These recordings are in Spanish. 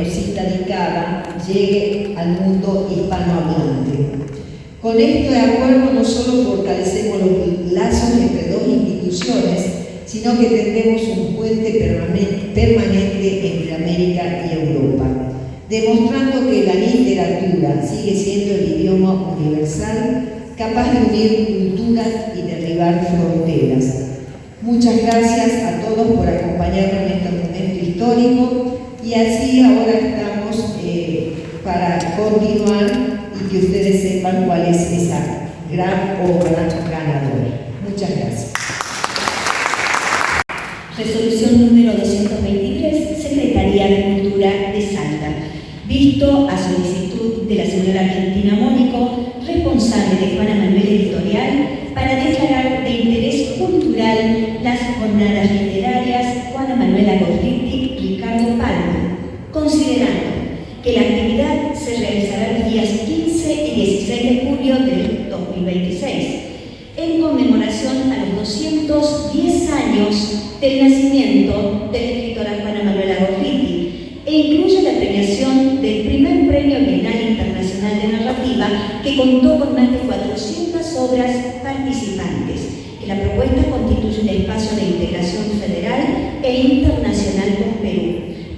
Cita di Cava llegue al mundo hispanohablante. Con este acuerdo no solo fortalecemos los lazos entre dos instituciones, sino que tendremos un puente permanente entre América y Europa, demostrando que la literatura sigue siendo el idioma universal capaz de unir culturas y derribar fronteras. Muchas gracias a todos por acompañarnos en este momento histórico y así ahora estamos para continuar y que ustedes sepan cuál es esa gran obra ganadora. Muchas gracias. Resolución número 223, Secretaría de Cultura de Salta. Visto a solicitud de la señora Argentina Mónico, responsable de Juana Manuel Editorial, para declarar de interés cultural las jornadas literarias Juana Manuela Gorriti, Ricardo Palma, considerando que la actividad se realizará los días 15 y 16 de julio del 2026, en conmemoración a los 210 años del nacimiento de la escritora Juana Manuela Gorriti, e incluye la premiación del primer Premio Bienal Internacional de Narrativa, que contó con más de 400 obras participantes, que la propuesta constituye un espacio de integración federal e internacional con Perú,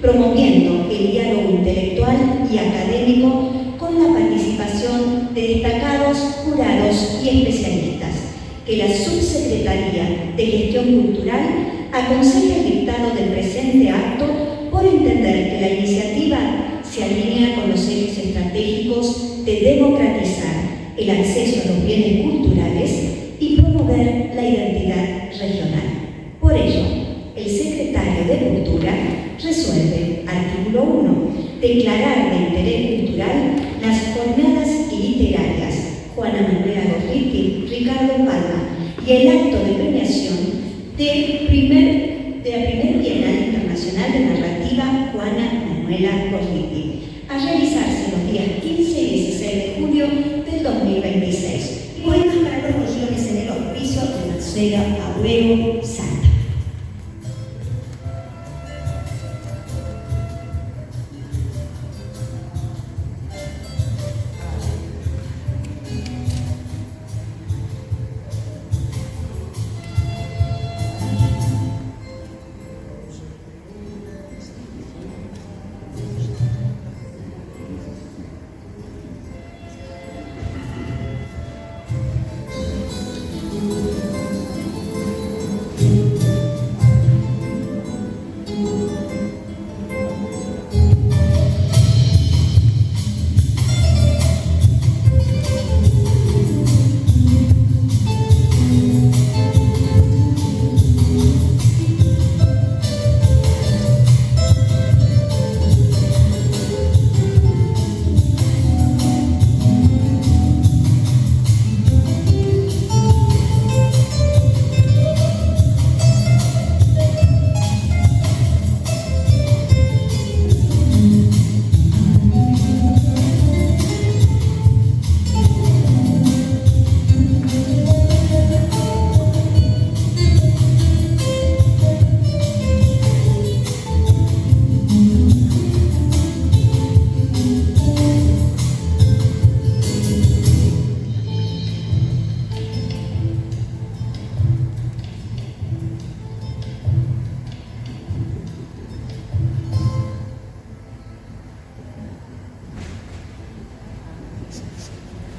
promoviendo el diálogo intelectual y académico con la participación de destacados jurados y especialistas, que la Subsecretaría de Gestión Cultural aconseja el dictado del presente acto por entender que la iniciativa se alinea con los ejes estratégicos de democratizar el acceso a los bienes culturales y promover la identidad regional. Por ello, el secretario de Cultura resuelve, artículo 1, declarar de interés cultural las jornadas literarias Juana Manuela Gorriti, Ricardo Palma y el acto de premiación de la primer Bienal Internacional de Narrativa Juana Manuela Gorriti, a realizarse los días 15 y 16 de julio del 2026. Y poemas para los regiones en el auspicio de Marcela Abreu Salta.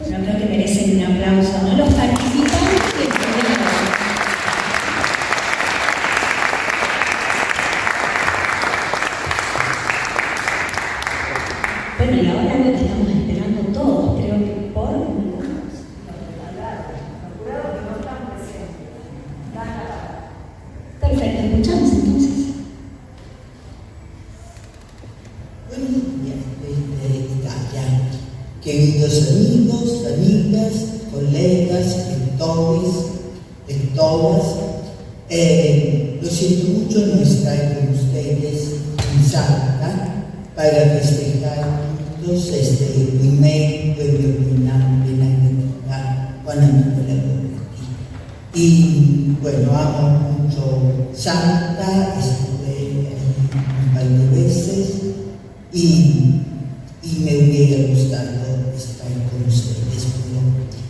Bueno, creo que merecen un aplauso, ¿no? Los participantes y el problema. Bueno, y ahora lo que estamos esperando todos, creo que por algunos. que no están presentes. Perfecto, escuchamos entonces. Buenos días desde Italia, queridos amigos, amigas, colegas, lectoras. Lo siento mucho no estar con ustedes en Salta para festejar juntos este primer premio Bienal de Narrativa Juana Manuela Gorriti. Y bueno, amo mucho Salta, estuve un par de veces y me hubiera gustado estar con ustedes, pero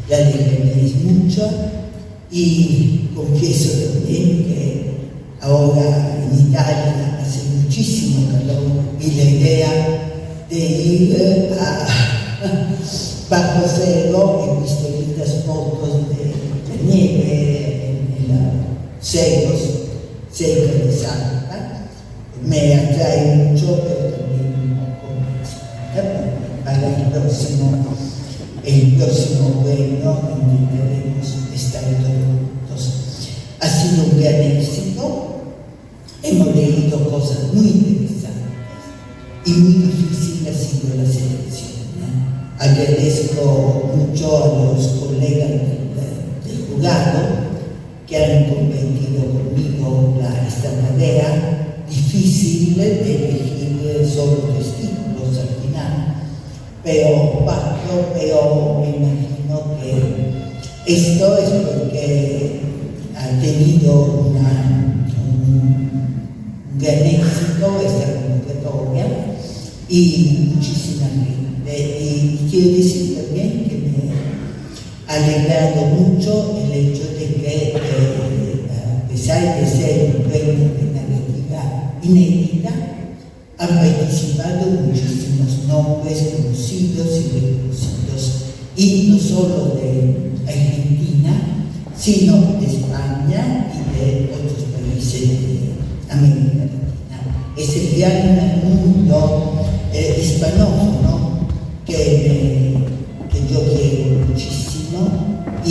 ya les mucho y confieso también que ahora en Italia hace muchísimo calor y la idea de ir a bajo cero, he visto lindas fotos de nieve en los cerros cerca de Salta, me atrae mucho, pero también un poco para el próximo verano intentaremos estar todos juntos. Ha sido un gran éxito, hemos leído cosas muy interesantes y muy difícil ha sido la selección. Agradezco mucho a los colegas del jurado que han compartido conmigo esta tarea difícil de elegir solo testículos al final, pero me imagino que esto es porque ha tenido un gran éxito esta convocatoria y muchísima gente. Y quiero decir también que me ha alegrado mucho el hecho de que, a pesar de ser un premio de narrativa inédita, han participado muchísimos nombres conocidos y reconocidos, y no solo de Argentina, sino de España y de otros países de América Latina. Es el gran mundo hispanófono que yo quiero muchísimo y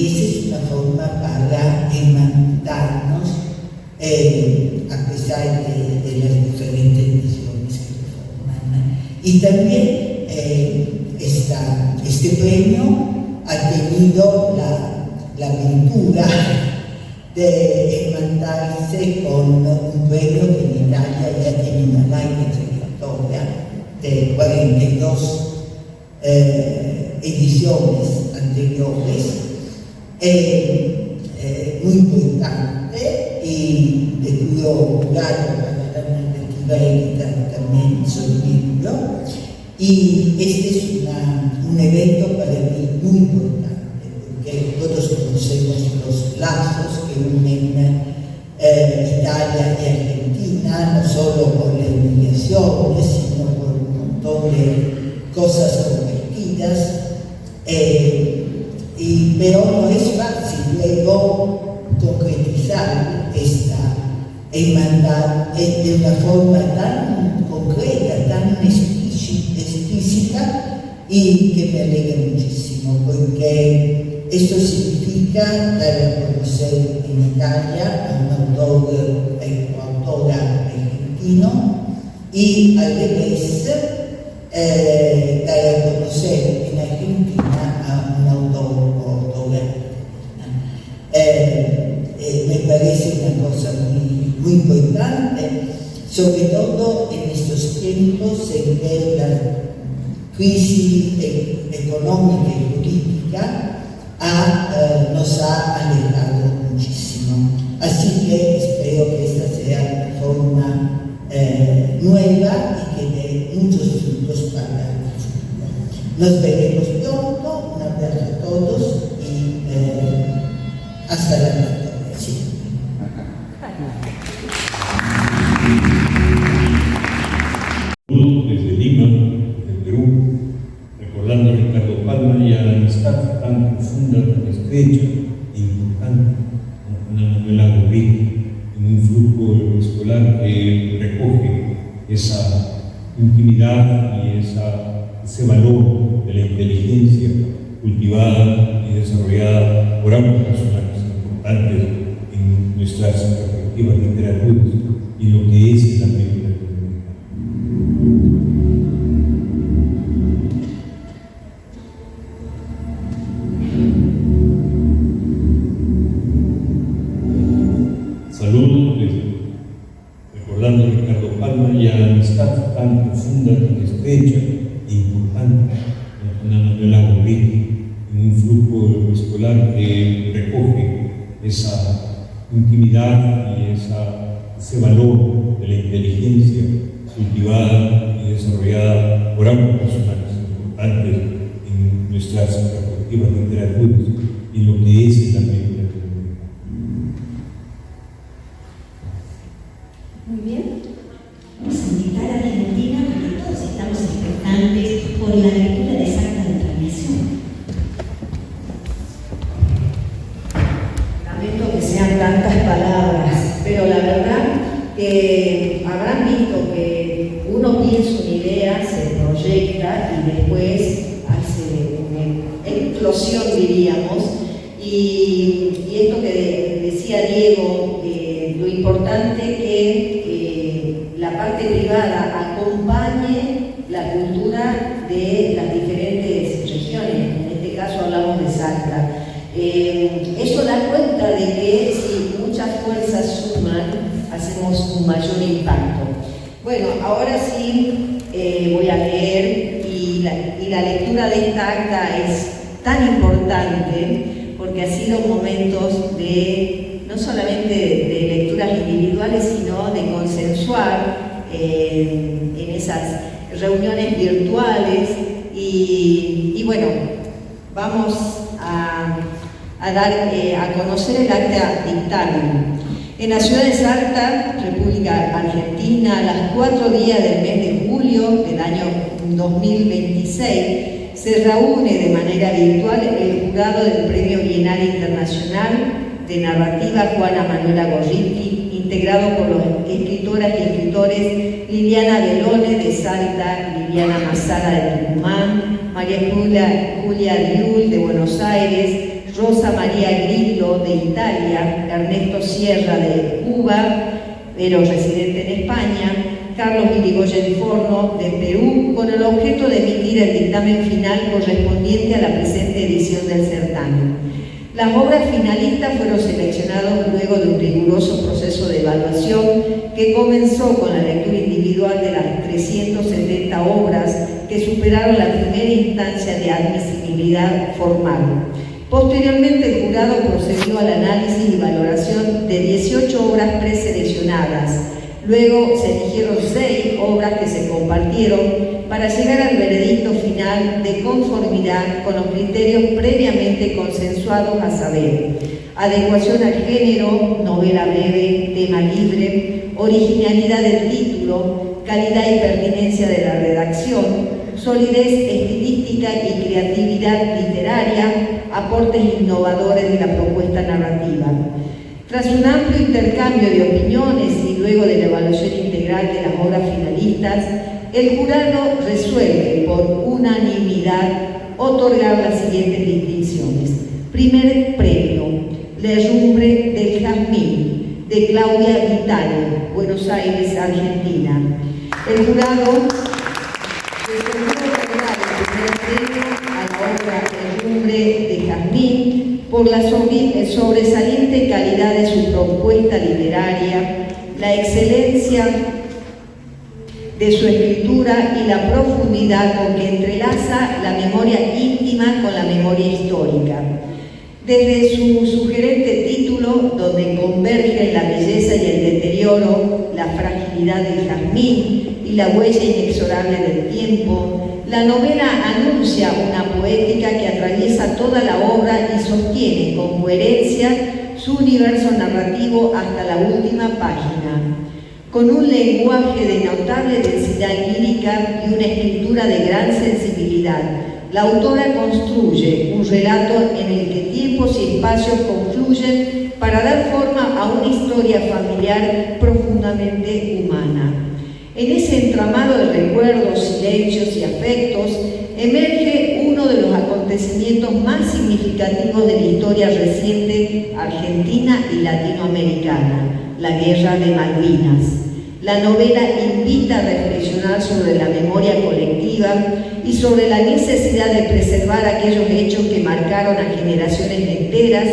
esa es una forma para hermanarnos a pesar de las diferentes visiones que lo forman. Y también este premio ha tenido la aventura de hermanarse con un premio que en Italia ya tiene una larga trayectoria de 42 ediciones anteriores, muy importante y de cuyo lugar para la narrativa édita también soy miembro, y este es un evento para mí muy importante porque todos conocemos los lazos que unen Italia y Argentina, no solo por las migraciones, sino por un montón de cosas compartidas, pero no es fácil luego concretizar esta hermandad de una forma tan concreta, tan explícita, y que me alegra muchísimo, porque esto significa dar a conocer en Italia a un autor o autora argentino y al revés dar a conocer en Argentina a un autor o autora argentina. Me parece una cosa muy importante, sobre todo en estos tiempos en que la crisis económica y política nos ha alejado muchísimo. Así que espero que esta sea una forma nueva y que dé muchos frutos para el futuro. Nos veremos pronto, un abrazo a todos y hasta la próxima. Desde Lima, desde Perú, recordando a Ricardo Palma y a la amistad tan profunda, estrecha e importante con Juana Manuela Gurrí, en un flujo escolar que recoge esa intimidad y ese valor de la inteligencia cultivada y desarrollada por ambos personajes importantes en nuestras respectivas literaturas y lo que es la película. Recordando a Ricardo Palma y a la amistad tan profunda, estrecha e importante con Juana Manuela Gurrí, en un flujo escolar que recoge esa intimidad y ese valor de la inteligencia cultivada y desarrollada por ambos personajes importantes en nuestras respectivas literaturas y lo que es el América latinoamericana. Muy bien. Vamos a invitar a Argentina porque todos estamos expectantes por la lectura de esa acta de transmisión. Lamento que sean tantas palabras, pero la verdad que habrán visto que uno piensa una idea, se proyecta y después hace una explosión, diríamos. Y esto que decía Diego, lo importante que la parte privada acompañe la cultura de las diferentes regiones, en este caso hablamos de Salta. Eso da cuenta de que si muchas fuerzas suman, hacemos un mayor impacto. Bueno, ahora sí voy a leer y la lectura de esta acta es tan importante porque ha sido momentos de, no solamente de lecturas individuales, sino de consensuar en esas reuniones virtuales y bueno, vamos a conocer el acta dictamen. En la ciudad de Salta, República Argentina, a las 4 días del mes de julio del año 2026, se reúne de manera virtual el jurado del Premio Bienal Internacional de Narrativa Juana Manuela Gorriti, integrado por las escritoras y escritores Liliana Belone de Salta, Liliana Massara de Tucumán, María Julia Diul de Buenos Aires, Rosa María Grillo de Italia, Ernesto Sierra de Cuba, pero residente en España, Carlos Irigoyen Forno de Perú, con el objeto de emitir el dictamen final correspondiente a la presente edición del certamen. Las obras finalistas fueron seleccionadas luego de un riguroso proceso de evaluación que comenzó con la lectura individual de las 370 obras que superaron la primera instancia de admisibilidad formal. Posteriormente, el jurado procedió al análisis y valoración de 18 obras preseleccionadas. Luego se eligieron 6 obras que se compartieron para llegar al veredicto final de conformidad con los criterios previamente consensuados, a saber: adecuación al género, novela breve, tema libre, originalidad del título, calidad y pertinencia de la redacción, solidez estilística y creatividad literaria, aportes innovadores de la propuesta narrativa. Tras un amplio intercambio de opiniones y luego de la evaluación integral de las obras finalistas, el jurado resuelve por unanimidad otorgar las siguientes distinciones. Primer premio: La herrumbre del jazmín, de Claudia Vitale, Buenos Aires, Argentina. El jurado a la obra Herrumbre de Jazmín por la sobresaliente calidad de su propuesta literaria, la excelencia de su escritura y la profundidad con que entrelaza la memoria íntima con la memoria histórica. Desde su sugerente título, donde convergen la belleza y el deterioro, la fragilidad del jazmín y la huella inexorable del tiempo, la novela anuncia una poética que atraviesa toda la obra y sostiene con coherencia su universo narrativo hasta la última página. Con un lenguaje de notable densidad lírica y una escritura de gran sensibilidad, la autora construye un relato en el que tiempos y espacios confluyen para dar forma a una historia familiar profundamente humana. En ese entramado de recuerdos, silencios y afectos emerge uno de los acontecimientos más significativos de la historia reciente argentina y latinoamericana: la Guerra de Malvinas. La novela invita a reflexionar sobre la memoria colectiva y sobre la necesidad de preservar aquellos hechos que marcaron a generaciones enteras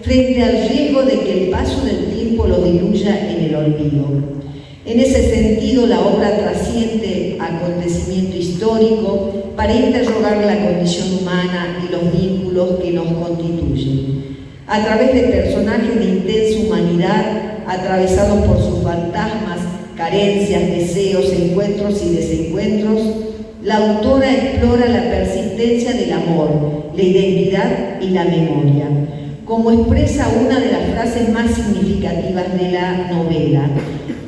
frente al riesgo de que el paso del tiempo lo diluya en el olvido. En ese sentido, la obra trasciende acontecimiento histórico para interrogar la condición humana y los vínculos que nos constituyen. A través de personajes de intensa humanidad, atravesados por sus fantasmas, carencias, deseos, encuentros y desencuentros, la autora explora la persistencia del amor, la identidad y la memoria. Como expresa una de las frases más significativas de la novela,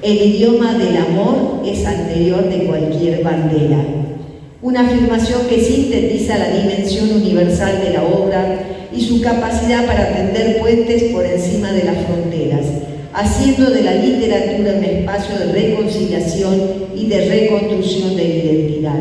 el idioma del amor es anterior de cualquier bandera. Una afirmación que sintetiza la dimensión universal de la obra y su capacidad para tender puentes por encima de las fronteras, haciendo de la literatura un espacio de reconciliación y de reconstrucción de la identidad.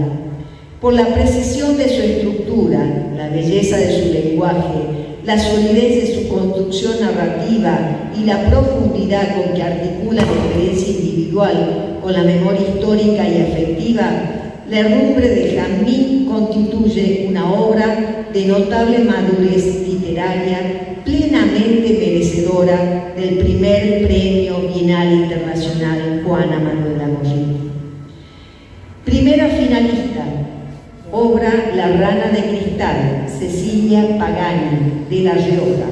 Por la precisión de su estructura, la belleza de su lenguaje, la solidez de su construcción narrativa y la profundidad con que articula la experiencia individual con la memoria histórica y afectiva, La herrumbre de Jazmín constituye una obra de notable madurez literaria, plenamente merecedora del primer Premio Bienal Internacional Juana Manuela Morrilli. Primera finalista, obra La rana de cristal, Cecilia Pagani, de La Rioja.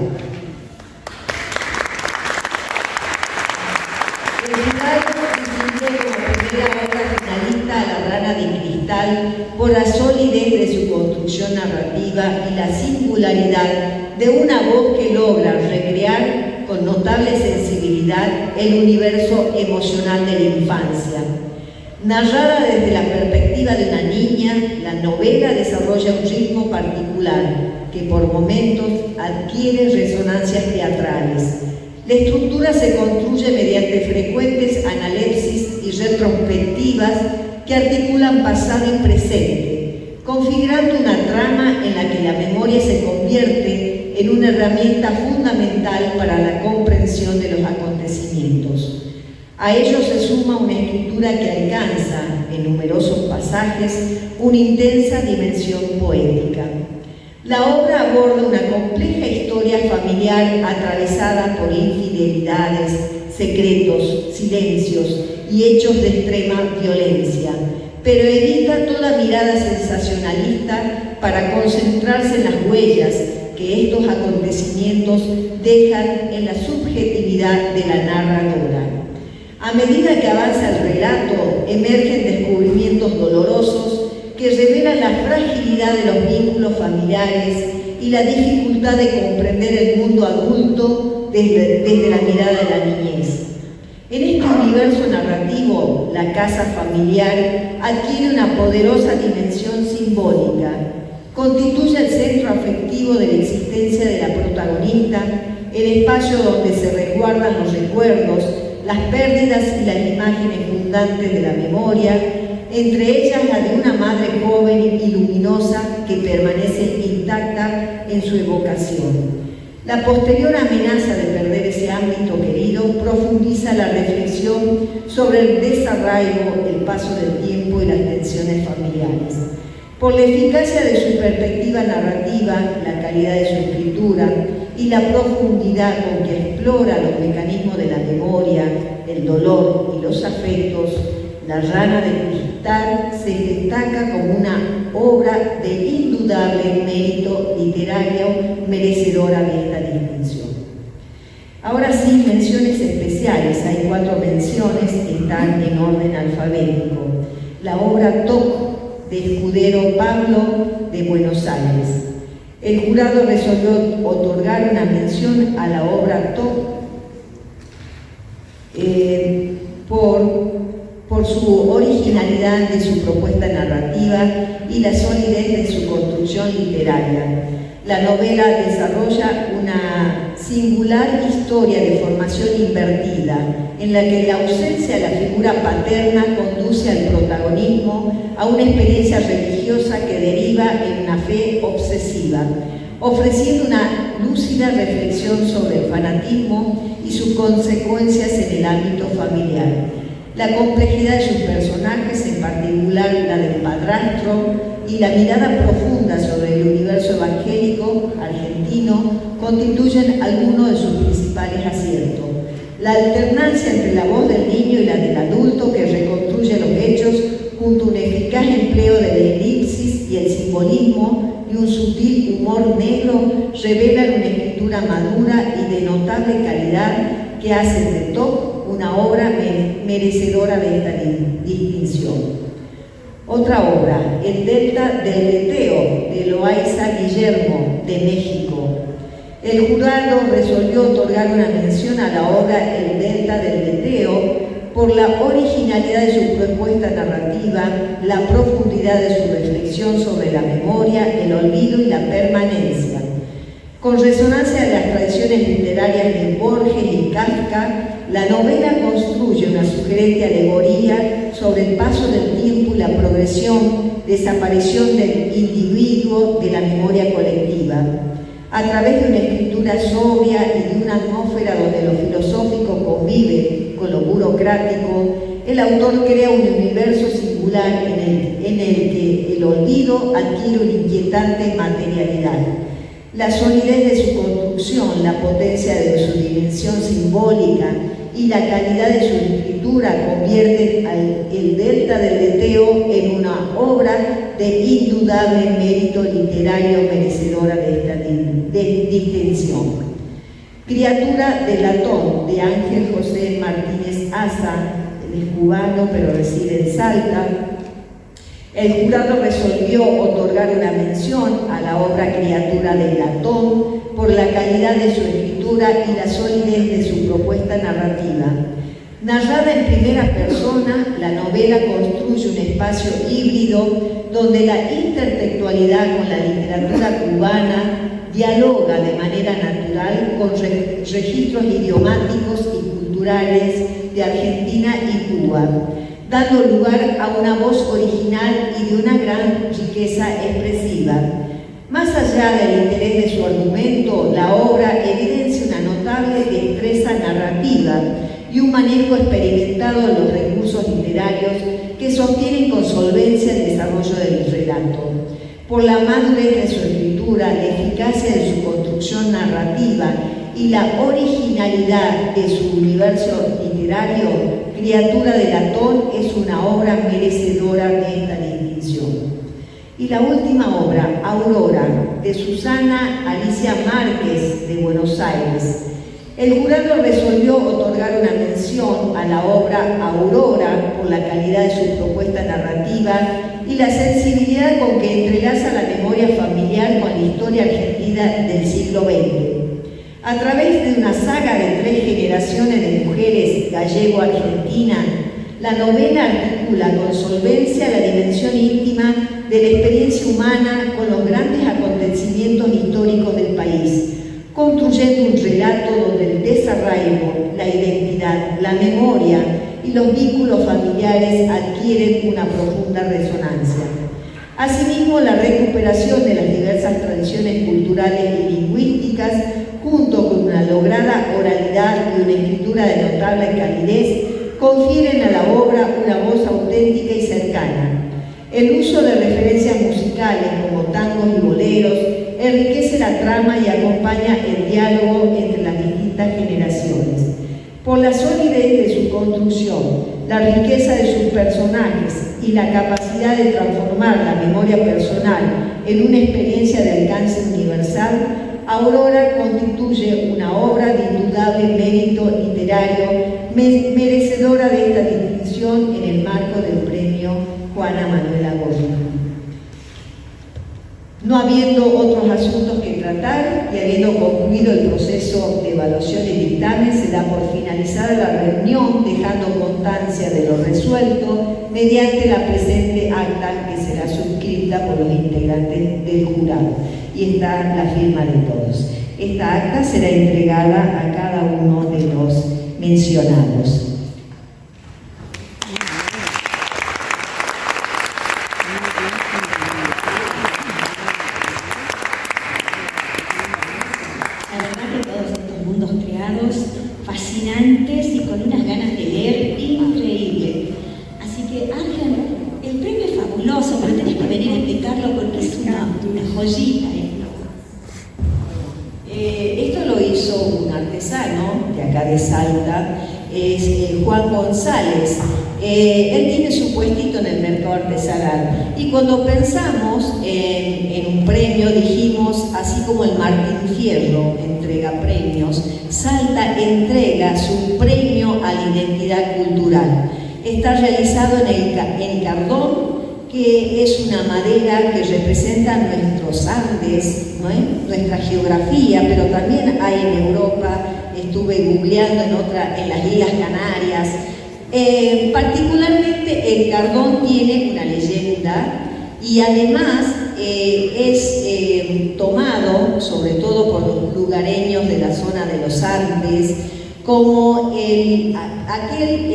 El jurado distingue como primera obra finalista a La rana de cristal por la solidez de su construcción narrativa y la singularidad de una voz que logra recrear con notable sensibilidad el universo emocional de la infancia. Narrada desde la perspectiva de una niña, la novela desarrolla un ritmo particular que por momentos adquiere resonancias teatrales. La estructura se construye mediante frecuentes analepsis y retrospectivas que articulan pasado y presente, configurando una trama en la que la memoria se convierte en una herramienta fundamental para la comprensión de los acontecimientos. A ello se suma una escritura que alcanza, en numerosos pasajes, una intensa dimensión poética. La obra aborda una compleja historia familiar atravesada por infidelidades, secretos, silencios y hechos de extrema violencia, pero evita toda mirada sensacionalista para concentrarse en las huellas que estos acontecimientos dejan en la subjetividad de la narradora. A medida que avanza el relato, emergen descubrimientos dolorosos que revelan la fragilidad de los vínculos familiares y la dificultad de comprender el mundo adulto desde la mirada de la niñez. En este universo narrativo, la casa familiar adquiere una poderosa dimensión simbólica. Constituye el centro afectivo de la existencia de la protagonista, el espacio donde se resguardan los recuerdos, las pérdidas y las imágenes fundantes de la memoria, entre ellas la de una madre joven y luminosa que permanece intacta en su evocación. La posterior amenaza de perder ese ámbito querido profundiza la reflexión sobre el desarraigo, el paso del tiempo y las tensiones familiares. Por la eficacia de su perspectiva narrativa, la calidad de su escritura y la profundidad con que explora los mecanismos de la memoria, el dolor y los afectos, La rana de cristal se destaca como una obra de indudable mérito literario merecedora de esta distinción. Ahora sí, menciones especiales. Hay 4 menciones que están en orden alfabético. La obra Toc, de Escudero Pablo, de Buenos Aires. El jurado resolvió otorgar una mención a la obra Toc por su originalidad de su propuesta narrativa y la solidez de su construcción literaria. La novela desarrolla una singular historia de formación invertida, en la que la ausencia de la figura paterna conduce al protagonismo a una experiencia religiosa que deriva en una fe obsesiva, ofreciendo una lúcida reflexión sobre el fanatismo y sus consecuencias en el ámbito familiar. La complejidad de sus personajes, en particular la del padrastro, y la mirada profunda sobre el universo evangélico argentino constituyen algunos de sus principales aciertos. La alternancia entre la voz del niño y la del adulto que reconstruye los hechos, junto a un eficaz empleo de la elipsis y el simbolismo, y un sutil humor negro revelan una escritura madura y de notable calidad que hacen de Toc una obra merecedora de esta distinción. Otra obra, El Delta del Leteo, de Loaiza Guillermo, de México. El jurado resolvió otorgar una mención a la obra El Delta del Leteo por la originalidad de su propuesta narrativa, la profundidad de su reflexión sobre la memoria, el olvido y la permanencia. Con resonancia de las tradiciones literarias de Borges y Kafka, la novela construye una sugerente alegoría sobre el paso del tiempo y la progresión, desaparición del individuo de la memoria colectiva. A través de una escritura sobria y de una atmósfera donde lo filosófico convive con lo burocrático, el autor crea un universo singular en el que el olvido adquiere una inquietante materialidad. La solidez de su construcción, la potencia de su dimensión simbólica y la calidad de su escritura convierten el Delta del Leteo en una obra de indudable mérito literario merecedora de esta distinción. Criatura de Latón, de Ángel José Martínez Asa, él es cubano pero reside en Salta. El jurado resolvió otorgar una mención a la obra Criatura de Latón por la calidad de su escritura y la solidez de su propuesta narrativa. Narrada en primera persona, la novela construye un espacio híbrido donde la intertextualidad con la literatura cubana dialoga de manera natural con registros idiomáticos y culturales de Argentina y Cuba, dando lugar a una voz original y de una gran riqueza expresiva. Más allá del interés de su argumento, la obra evidencia una notable destreza narrativa y un manejo experimentado de los recursos literarios que sostienen con solvencia el desarrollo del relato. Por la madurez de su escritura, la eficacia de su construcción narrativa y la originalidad de su universo literario, Criatura de Latón es una obra merecedora de esta distinción. Y la última obra, Aurora, de Susana Alicia Márquez, de Buenos Aires. El jurado resolvió otorgar una mención a la obra Aurora por la calidad de su propuesta narrativa y la sensibilidad con que entrelaza la memoria familiar con la historia argentina del siglo XX. A través de una saga de 3 generaciones de mujeres gallego-argentina, la novela articula con solvencia la dimensión íntima de la experiencia humana con los grandes acontecimientos históricos del país, construyendo un relato donde el desarraigo, la identidad, la memoria y los vínculos familiares adquieren una profunda resonancia. Asimismo, la recuperación de las diversas tradiciones culturales y lingüísticas, junto con una lograda oralidad y una escritura de notable calidez, confieren a la obra una voz auténtica y cercana. El uso de referencias musicales como tangos y boleros enriquece la trama y acompaña el diálogo entre las distintas generaciones. Por la solidez de su construcción, la riqueza de sus personajes y la capacidad de transformar la memoria personal en una experiencia de alcance universal, Aurora constituye una obra de indudable mérito literario merecedora de esta distinción en el marco del premio Juana Manuela Gorriti. No habiendo otros asuntos que tratar y habiendo concluido el proceso de evaluación y dictamen, se da por finalizada la reunión, dejando constancia de lo resuelto mediante la presente acta que será suscrita por los integrantes del jurado. Y está la firma de todos. Esta acta será entregada a cada uno de los mencionados. La verdad que todos estos mundos creados, fascinantes y con unas ganas de leer increíble. Así que, Ángel, el premio es fabuloso, pero tenés que venir a explicarlo porque es una joyita. Esto lo hizo un artesano de acá de Salta, es Juan González, Él tiene su puestito en el mercado artesanal. Y cuando pensamos en un premio, dijimos, así como el Martín Fierro entrega premios, Salta entrega su premio a la identidad cultural. Está realizado en cardón, que es una madera que representa nuestros Andes, ¿no? Nuestra geografía, pero también hay en Europa. Estuve googleando en las Islas Canarias. Particularmente el cardón tiene una leyenda y además es tomado, sobre todo por los lugareños de la zona de los Andes, como aquel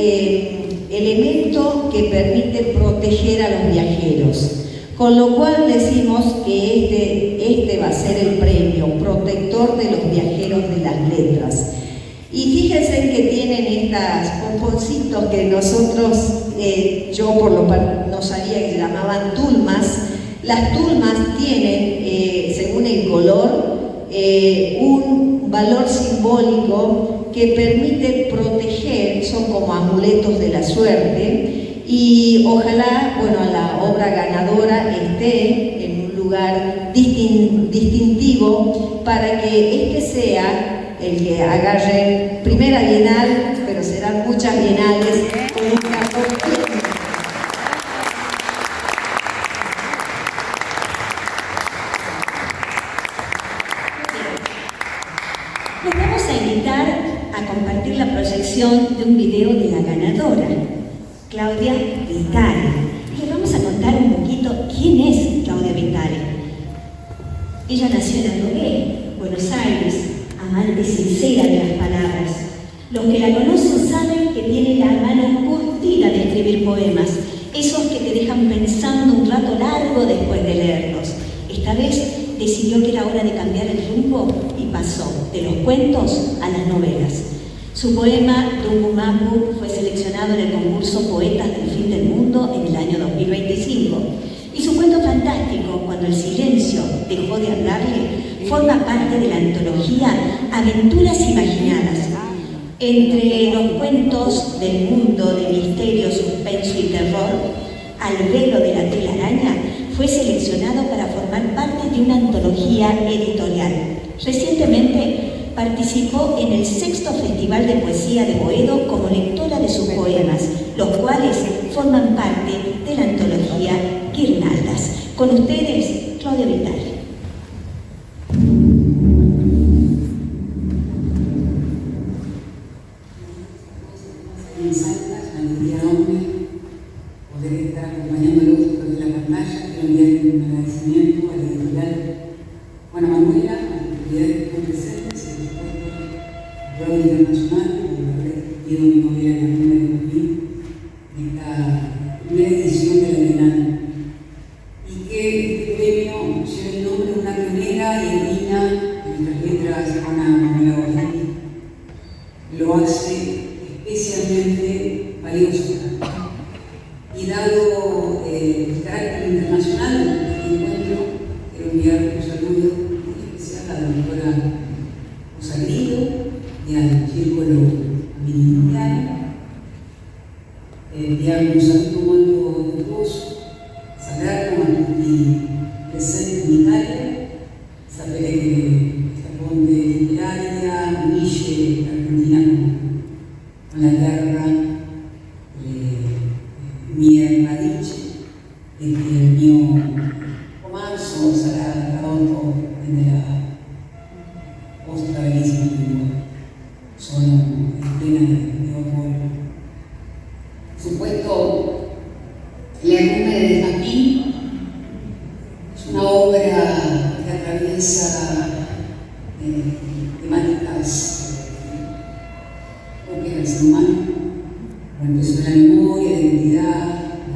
elemento que permite proteger a los viajeros. Con lo cual decimos que este va a ser el premio protector de los viajeros de las letras. Y fíjense que tienen estos pomponcitos que nosotros, yo por lo menos no sabía que se llamaban tulmas. Las tulmas tienen, según el color, un valor simbólico que permite proteger, son como amuletos de la suerte. Y ojalá, bueno, la obra ganadora esté en un lugar distintivo para que este sea el que agarre primera bienal, pero serán muchas bienales con un cardón firme. Nos vamos a invitar a compartir la proyección de un video de la ganadora, Claudia Vitale. Les vamos a contar un poquito quién es Claudia Vitale. Ella nació en Adrogué, Buenos Aires, amante sincera de las palabras. Los que la conocen saben que tiene la mano curtida de escribir poemas, esos que te dejan pensando un rato largo después de leerlos. Esta vez decidió que era hora de cambiar el rumbo y pasó de los cuentos a las novelas. Su poema Dungu Mapu fue seleccionado en el concurso Poetas del Fin del Mundo en el año 2025. Y su cuento fantástico, Cuando el silencio dejó de hablarle, forma parte de la antología Aventuras Imaginadas. Entre los cuentos del mundo de misterio, suspenso y terror, Al velo de la telaraña fue seleccionado para formar parte de una antología editorial. Recientemente participó en el 6º Festival de Poesía de Boedo como lectora de sus poemas, los cuales forman parte de la antología Guirnaldas. Con ustedes, Claudia Vitale. En Salta, alegría enorme poder estar acompañándolos desde la pantalla. Quiero enviar un agradecimiento a la editorial Juana Manuela, a las autoridades que están presentes, y por supuesto al Radio Internacional, por haber tenido mi novia en la primera de 2000, en esta primera edición de la Bienal. Y que este premio lleve el nombre de una pionera y heroína de nuestras letras, Juana Manuela Borghi. Lo hace especialmente valiosa. Y dado el carácter internacional de este encuentro, quiero enviar un saludo muy especial a la doctora Rosa Grillo y al Círculo Ministerial. Enviar un saludo muy afectuoso, sagrado a tutti presenti in Italia. Sapere che questa ponte letteraria unisce l'Argentina con la guerra, le mie radici, e che il mio romanzo sarà tradotto nella vostra bellissima lingua. Sono piena di orgoglio. Supuesto, Le Arrume de Jazmín es una obra que atraviesa temáticas propias del ser humano, como el peso de la memoria, la identidad,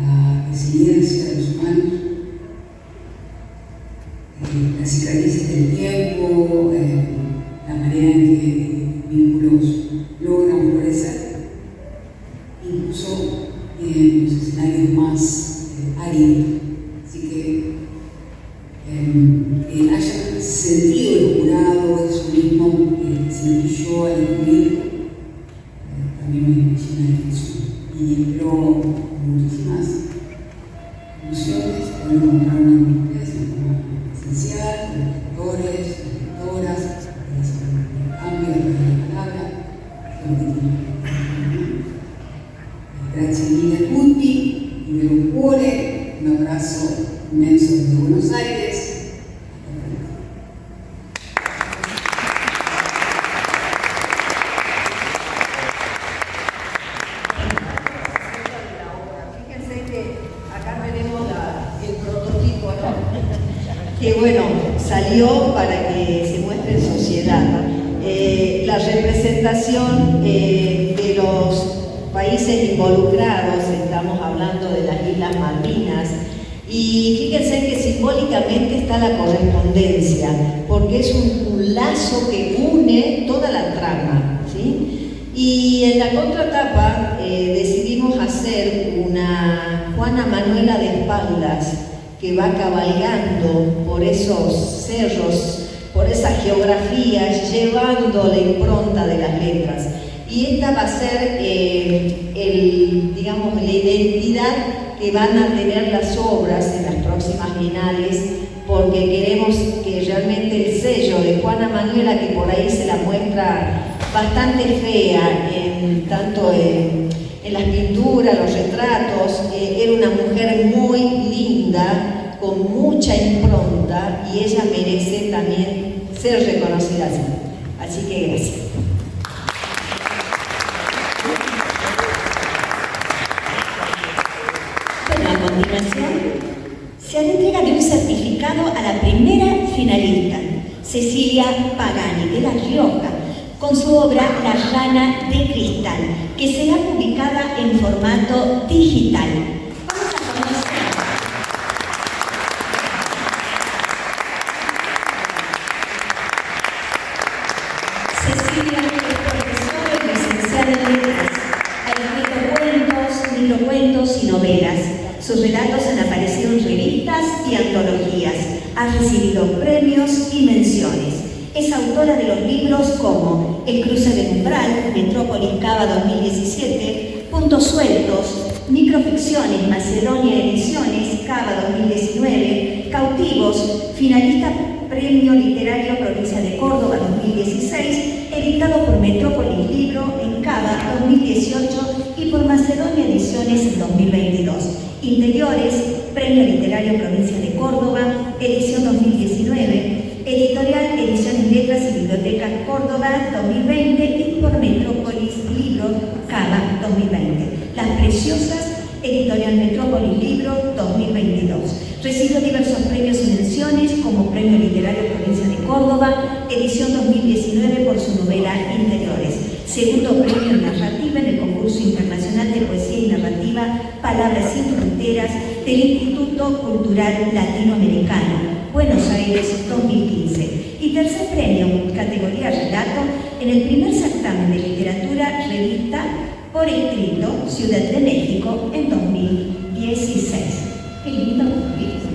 la resiliencia de los humanos, las cicatrices del tiempo, la manera en que vínculos logran florecer, incluso en los escenarios más áridos. Así que haya sentido el jurado, eso mismo que sentí yo al escribir, también me llena de emoción. y logró muchísimas ilusiones. Pueden encontrar una ustedes en forma esencial, con escritores, escritoras, cambio de la palabra, grazie mille a tutti, in vero cuore, un abrazo inmenso desde Buenos Aires. Fíjense que acá tenemos el prototipo, ¿no? Que bueno, salió para que se muestre en sociedad. La representación de los países involucrados, estamos hablando de las Islas Malvinas, y fíjense que simbólicamente está la correspondencia, porque es un lazo que une toda la trama, ¿sí? Y en la contratapa decidimos hacer una Juana Manuela de espaldas que va cabalgando por esos cerros, por esas geografías, llevando la impronta de las letras. Y esta va a ser, digamos, la identidad que van a tener las obras en las próximas bienales, porque queremos que realmente el sello de Juana Manuela, que por ahí se la muestra bastante fea, tanto en las pinturas, los retratos, era una mujer muy linda, con mucha impronta, y ella merece también ser reconocida así. Así que gracias. Bueno, a continuación se hará entrega de un certificado a la primera finalista, Cecilia Pagani, de La Rioja, con su obra La Rana de Cristal, que será publicada en formato digital. Vamos a conocer. Cecilia es profesora y licenciada en letras. Ha escrito cuentos, microcuentos y novelas. Sus relatos han aparecido en revistas y antologías. Ha recibido premios y menciones. Es autora de los libros como El cruce del umbral, Metrópolis Cava 2017, Puntos sueltos, Microficciones, Macedonia Ediciones, Cava 2019, Cautivos, finalista Premio Literario Provincia de Córdoba 2016, editado por Metrópolis Libro en Cava 2018 y por Macedonia Ediciones en 2022. Interiores, Premio Literario Provincia de Córdoba, edición 2019, Editorial Ediciones Letras y Bibliotecas Córdoba 2020 y por Metrópolis Libro Cava 2020. Las Preciosas, Editorial Metrópolis Libro 2022. Recibió diversos premios y menciones como Premio Literario Provincia de Córdoba, edición 2019 por su novela Interiores. Segundo premio en narrativa en el concurso internacional de poesía y narrativa Palabras sin Fronteras del Instituto Cultural Latinoamericano, Buenos Aires 2015. Y tercer premio, categoría relato, en el primer certamen de literatura revista por escrito Ciudad de México en 2016. Qué lindo, ¿viste?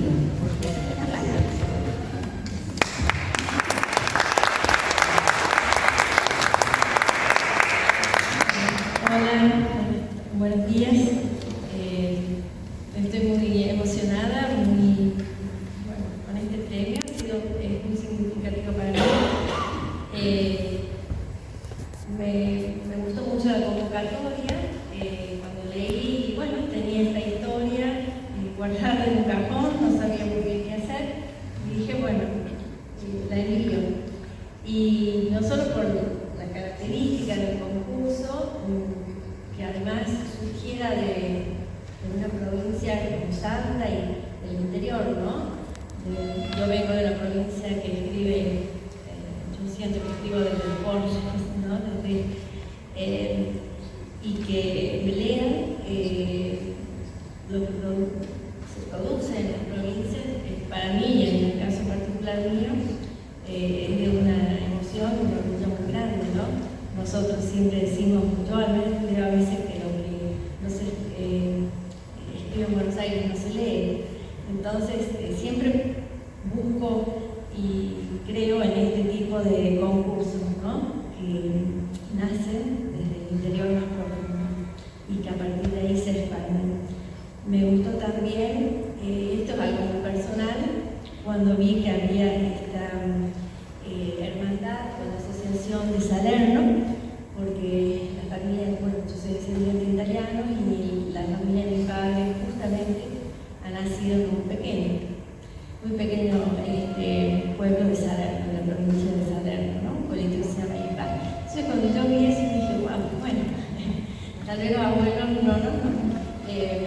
Hola, buenos días. Estoy muy emocionada, muy con este premio. Es muy significativo para mí. Me gustó mucho la convocatoria. Cuando leí, tenía esta historia guardada en un cajón, no sabía muy bien qué hacer. Y dije, la envío. Y no solo por la característica del concurso, que además surgiera de una provincia como Salta y del interior, ¿no? Yo vengo de la provincia que escribe, yo siento que escribo desde el Porsche, ¿no? Y que me lean lo que se produce en las provincias, para mí, y en el caso particular mío, es de una emoción, un orgullo muy grande, ¿no? Nosotros siempre decimos, yo al menos creo a veces que lo que no se escribe en Buenos Aires no se lee. Entonces, siempre busco y creo en este tipo de concursos, ¿no? Que nacen desde el interior más profundo y que a partir de Entonces cuando yo vi eso dije, wow, bueno, tal vez los abuelos me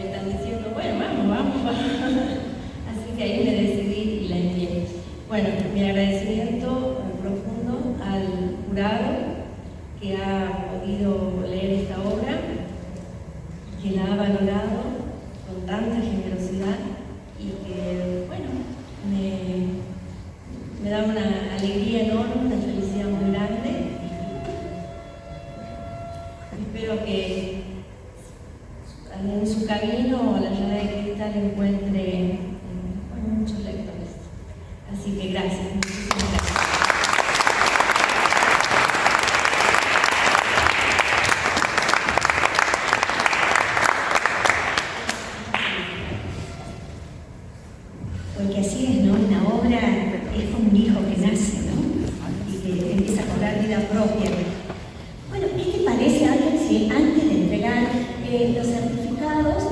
están diciendo, bueno, vamos. Así que ahí me decidí y la envié. Bueno, mi agradecimiento profundo al jurado que ha podido leer esta obra, que la ha valorado con tanta generosidad y que, bueno, me da una alegría enorme, una felicidad muy grande. Espero que en su camino la llave de cristal encuentre muchos lectores. Así que gracias, muchísimas gracias. Porque así es, ¿no? Una obra es como un hijo que nace, ¿no? Y que empieza a cobrar vida propia. Bueno, ¿qué te parece, Ángel, si antes de entregar los certificados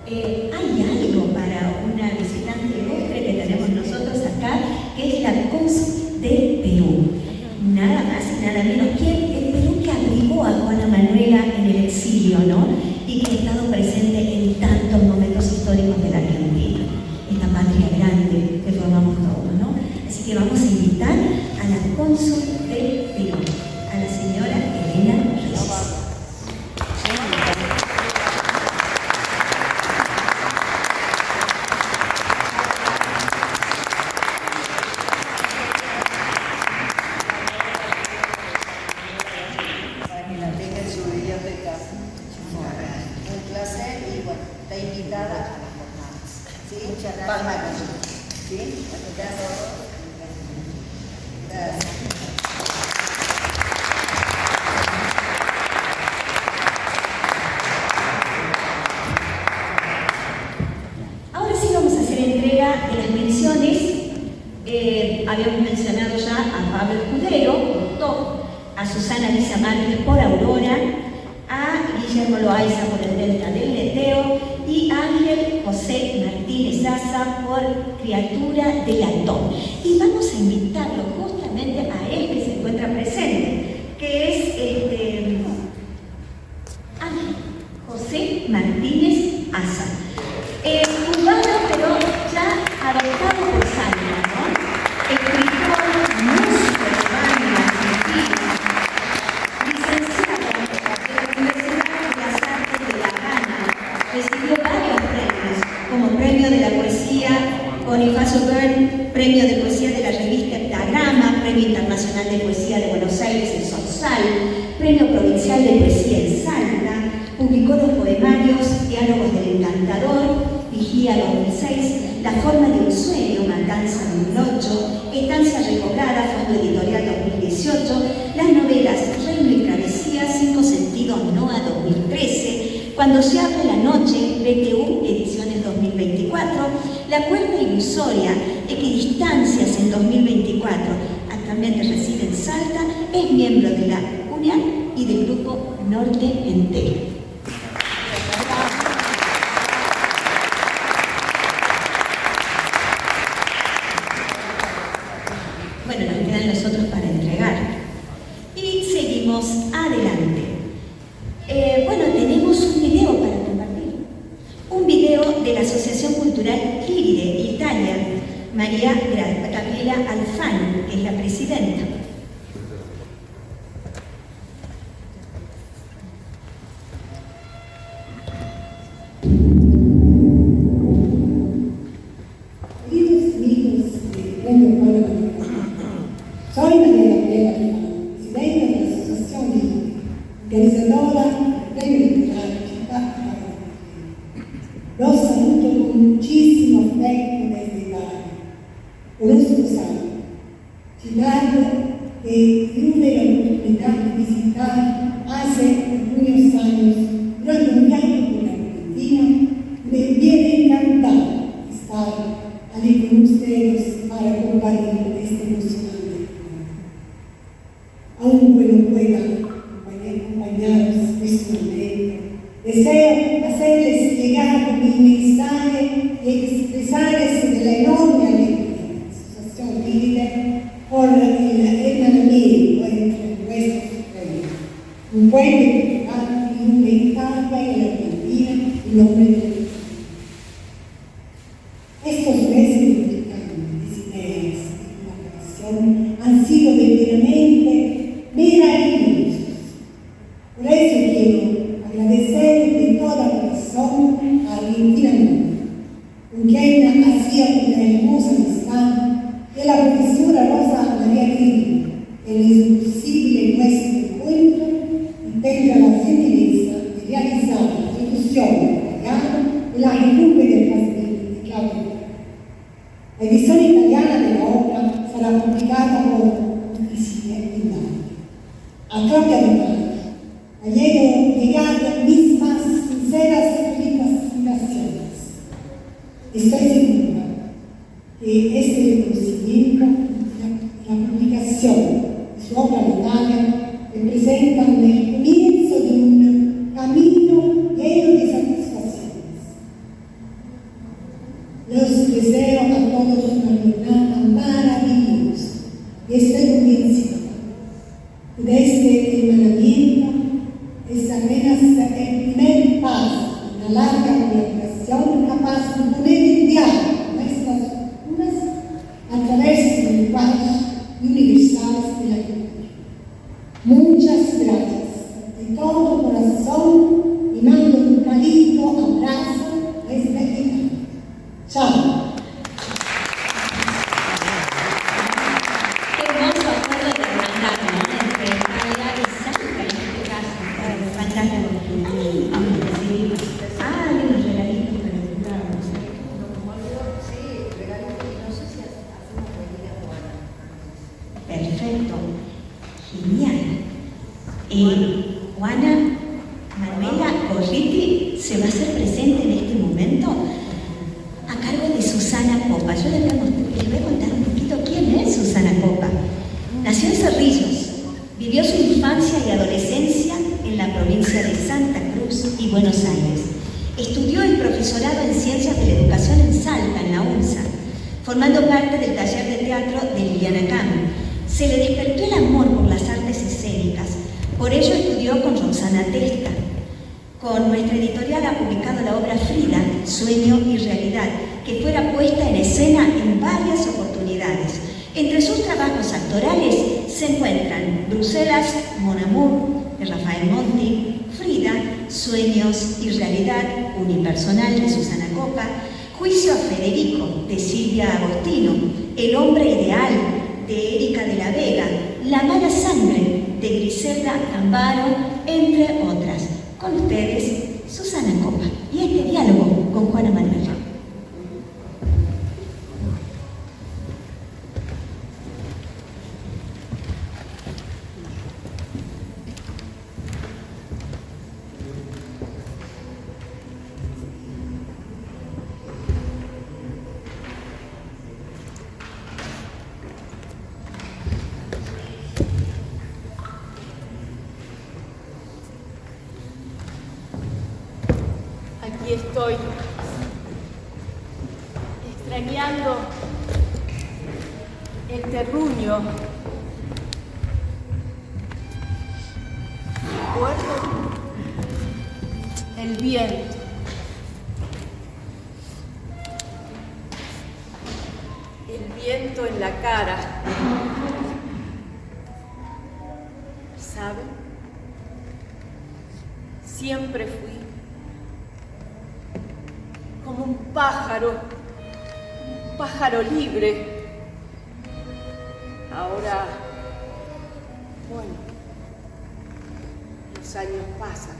hay algo para una visitante ilustre que tenemos nosotros acá, que es la cónsul del Perú? Nada más y nada menos que el Perú que abrigó a Juana Manuela en el exilio, ¿no? Y que ha estado presente en tantos momentos históricos de la Argentina. Esta patria grande que formamos todos, ¿no? Así que vamos a invitar a la cónsul del Perú, a la señora Elena Reyes. Para que la tenga en su biblioteca. Un placer y bueno, está invitada a las jornadas. ¿Sí? Muchas gracias. ¿Sí? Gracias. Gracias. Ahora sí vamos a hacer entrega de las menciones. Habíamos mencionado ya a Pablo Escudero, doctor, a Susana Lisa Márquez por Aurora, a Guillermo Loaiza por El Delta del Leteo y a Ángel José Martínez Asa por Criatura del Atón. Y vamos a invitarlo justamente a él que se encuentra presente, que es Ángel José Martínez Asa. Cubano, pero ya adoptado por Sandra, ¿no? Escritor, músico cubano, argentino, licenciado de la Universidad de las Artes de La Habana, recibió varios premios, como Premio de la Poesía Bonifacio Bern, Premio de Poesía de la revista Heptagrama, Premio Internacional de Poesía de Buenos Aires en Sorsal, Premio Provincial de Poesía en Salta, publicó los poemarios Diálogos del Encantador, Vigía 2006, La Forma de un Sueño, Matanza 2008, Estancia Recobrada, Fondo Editorial 2018, las novelas Reino y Travesía, Cinco Sentidos, Noa 2013, Cuando se abre la noche, BTU, Ediciones 2024, La Cuerda Ilusoria, Equidistancias en 2024, actualmente reside en Salta, es miembro de la UNIAN y del grupo Norte Entero. Bueno, nos quedan los otros para entregar. Y seguimos adelante. Bueno, tenemos un video para compartir. Un video de la Asociación Cultural Kiride, Italia, María Gabriela Alfano, que es la presidenta. Queridos amigos del Premio Juana Manuela, soy María Gabriela Alfano, presidenta de la Asociación Kiride, organizadora del Premio Literario Città Argentina. Los saludo con muchísimo afecto desde Italia. Conozco Salta, ciudad que tuve la oportunidad de visitar hace algunos años durante un viaje por Argentina. Me viene encantado estar allí con ustedes para compartir este emocionante momento. Aunque no pueda acompañarlos personalmente, deseo hacerles llegar mi mensaje y expresarles de la enorme alegría de la Asociación Kiride por el hermanamiento entre nuestros premios. un pueblo que triunfa en Italia y en Argentina en nombre de Dios. Estos meses de ideas y la creación han sido verdaderamente maravillosos. Por eso quiero agradecer de todo corazón a Argentina Mónica, con quien hacía una hermosa amistad, y a la profesora Rosa María Grillo, que es imposible nuestro encuentro y tenga la gentileza de realizar la traducción italiana de la recuperación del pastel de Claudio. La edición italiana de la obra sarà pubblicata por Cristina Pinati. A propia ventana, llevo llegar mis más sinceras felicitaciones. Estoy segura que este reconocimiento, la publicación de su obra literaria, representan el comienzo de un camino lleno de satisfacciones. Los deseo a todos una jornada maravillosa y estoy convencida que de este hermanamiento es apenas el primer paso de una larga colaboración capaz de poner en diálogo nuestras culturas a través de lenguajes universales de la cultura. Muchas gracias de todo corazón y mando un cálido abrazo desde Italia. Chao. Qué hermoso acuerdo de hermandad, ¿no? Entre Italia y Salta, en este caso. Fantástico. Sí. Ah, hay unos regalitos para el Sí, regalitos, no sé si hacemos venir a Juana. Perfecto. Genial. Juana Manuela Gorriti se va a hacer presente en este momento a cargo de Susana Copa. Yo les voy a contar un poquito quién es Susana Copa. Nació en Cerrillos, vivió su infancia y adolescencia en la provincia de Santa Cruz y Buenos Aires. Estudió el profesorado en Ciencias de la Educación en Salta, en la UNSA, formando parte del taller de teatro de Liliana Cam. Se le despertó el amor por las artes escénicas, por ello estudió con Roxana Testa. Con nuestra editorial ha publicado la obra Frida, Sueño y Realidad, que fuera puesta en escena en varias oportunidades. Entre sus trabajos actorales se encuentran Bruselas, Mon Amour, de Rafael Monti, Frida, Sueños y Realidad, unipersonal de Susana Copa, Juicio a Federico, de Silvia Agostino, El hombre ideal, de Erika de la Vega, La mala sangre, de Griselda Gambaro, entre otras. Con ustedes, Susana Copa, y este diálogo con Juana Manuela. Aquí estoy, extrañando el terruño. Recuerdo el viento. El viento en la cara. ¿Saben? Siempre fui como un pájaro libre. Ahora, bueno, los años pasan.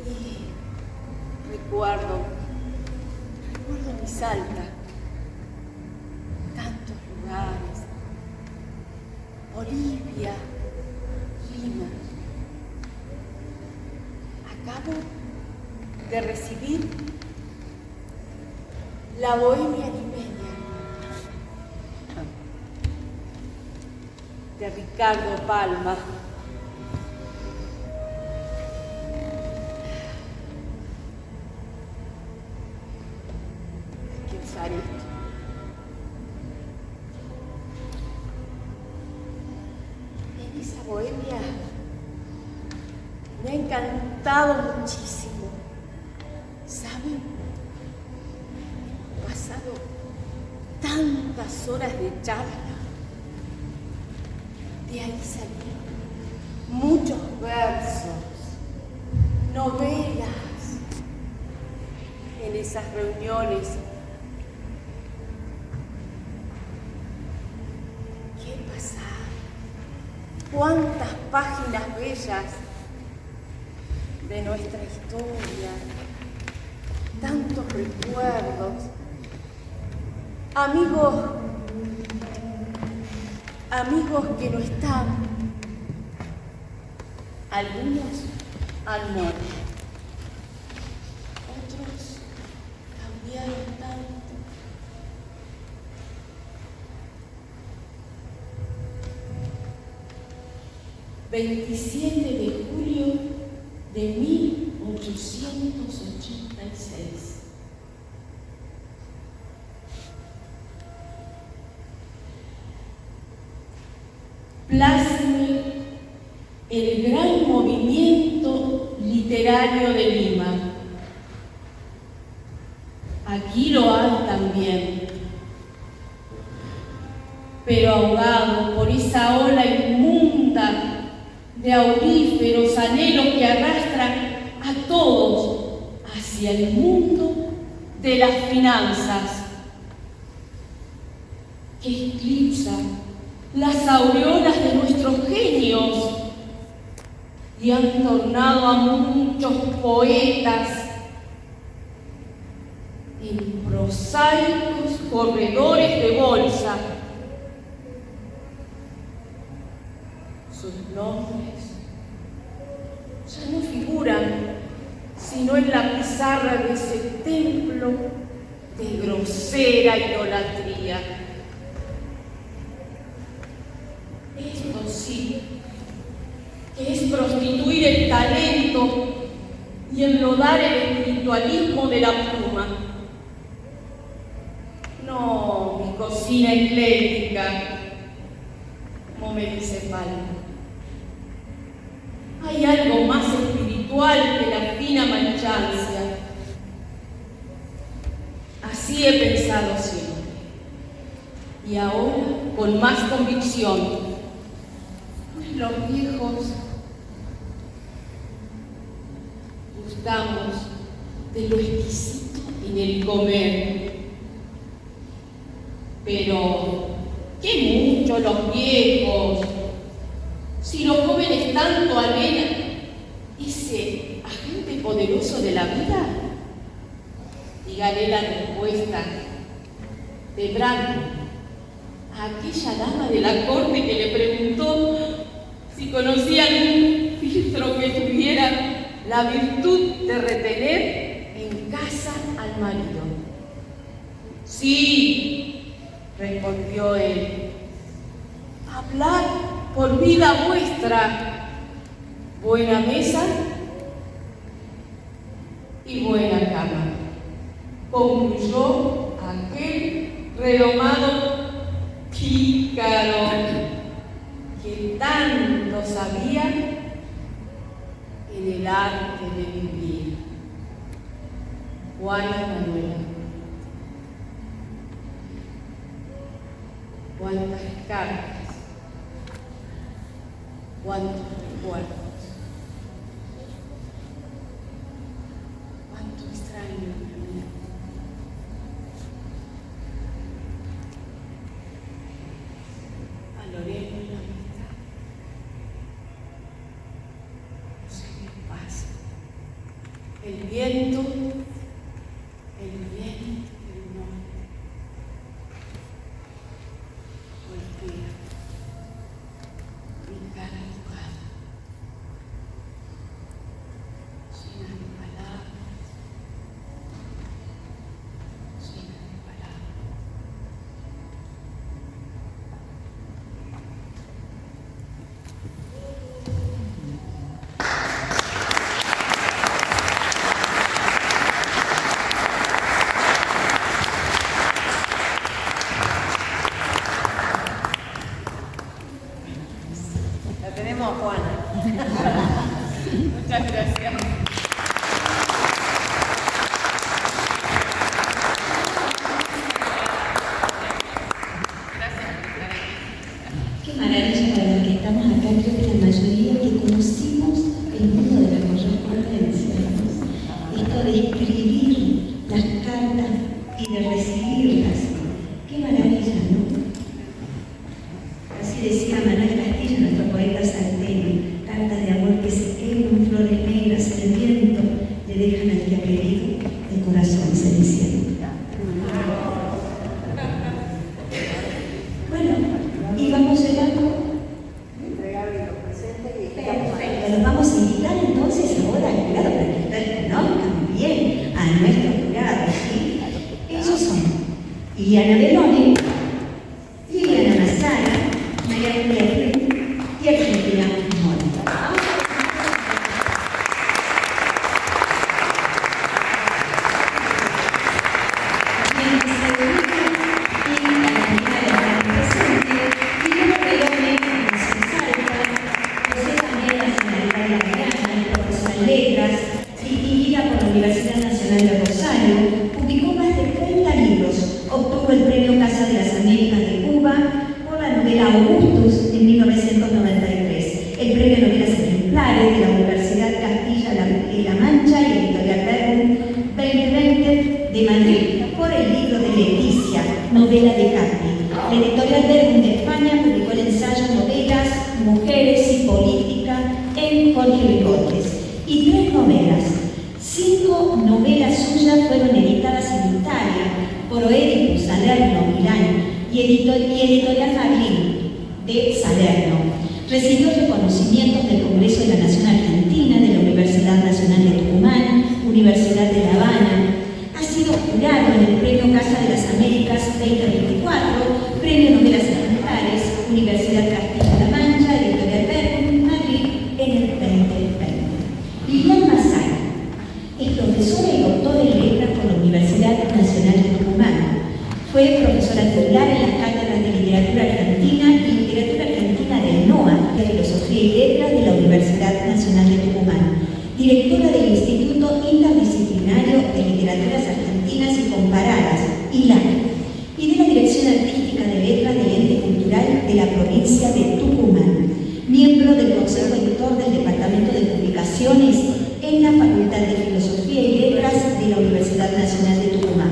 Y recuerdo mi Salta, tantos lugares, Bolivia, Lima. Acabo de recibir la Bohemia limeña de Ricardo Palma. Hay que usar esto. bohemia me ha encantado muchísimo. ¿Saben? He pasado tantas horas de charla. De ahí salieron muchos versos, novelas. En esas reuniones, ¿qué pasa? ¿Cuántas páginas bellas de nuestra historia? Tantos recuerdos. Amigos que no están. Algunos han muerto. Otros cambiaron tanto. ...27 de julio de 1886. Pláceme el gran movimiento literario de Lima. Aquí lo hay también, pero ahogado por esa ola inmunda de auríferos anhelos que arrastran a todos hacia el mundo de las finanzas, que eclipsan las aureolas de nuestros genios y han tornado a muchos poetas en prosaicos corredores de bolsa. Sus nombres ya no figuran sino en la pizarra de ese templo de grosera idolatría. Esto sí, que es prostituir el talento y enlodar el espiritualismo de la pluma. No, mi cocina ecléctica, como me dice Palma. Hay algo más espiritual que la fina manchancia. Así he pensado siempre. Y ahora con más convicción. Pues los viejos gustamos de lo exquisito en el comer. Pero, ¿qué mucho los viejos? Si los jóvenes tanto anhelan ese agente poderoso de la vida. Dígale la respuesta de Brando a aquella dama de la corte que le preguntó si conocía algún filtro que tuviera la virtud de retener en casa al marido. Sí, respondió él, hablar por vida vuestra, buena mesa y buena cama, concluyó aquel redomado pícaro que tanto sabía en el arte de vivir. Juana Manuela. Cuántas cartas, cuántos recuerdos, cuánto extraño caminar. Valoremos la amistad. No sé qué pasa. El viento, el norte. Golpea mi cara tocada, llena de palabras, llena de palabras. tenemos a Juana. Muchas gracias. Qué maravilla para los que estamos acá, creo que la mayoría que conocimos el mundo de la correspondencia, ¿no? Esto de escribir las cartas y de recibirlas. Qué maravilla, ¿no? Así decía Manuel Castillo, nuestro poeta salteño, cartas de amor que se queman, flores negras, el viento le dejan al que ha querido el corazón ceniciento. Bueno, y vamos llegando. Pero los vamos a invitar entonces ahora al jurado para que ustedes conozcan bien a nuestro jurado, ¿sí? Ellos son Liliana Beloni, Liliana Massara, María Julia Fren y Argentina Mónica. Universidad Nacional de Rosario, publicó más de 30 libros, obtuvo el Premio Casa de las Américas de Cuba por la novela Augustus en 1993, el Premio Novelas Ejemplares de la Universidad Castilla-La Mancha y Editorial Verbum 2020 de Madrid por el libro de Leticia, novela de Capri. La Editorial Verbum de España publicó el ensayo Novelas, Mujeres y Política en Jorge Ricotes y 3 novelas. 5 novelas suyas fueron editadas en Italia por Oedipus Salerno, Milán, y Editorial Maglin de Salerno. Recibió reconocimientos del Congreso de la Nación Argentina, de la Universidad Nacional de Tucumán, Universidad de La Habana. Ha sido jurado en el Premio Casa de las Américas 2024, Premio Novelas Ejemplares, Universidad Castilla-La Mancha, Editorial Verbum, Madrid, en el 2020. Liliana Massara es profesora y doctora en letras por la Universidad Nacional de Tucumán. Fue profesora titular en las cátedras de literatura argentina y literatura argentina del NOA, de Filosofía y Letras de la Universidad Nacional de Tucumán. Directora del Instituto Interdisciplinario de Literaturas Argentinas y Comparadas, ILAC, y de la Dirección Artística de Letras del Ente Cultural de la provincia de Tucumán. Miembro del Consejo Editor del Departamento de Publicaciones en la Facultad de Filosofía y Letras de la Universidad Nacional de Tucumán.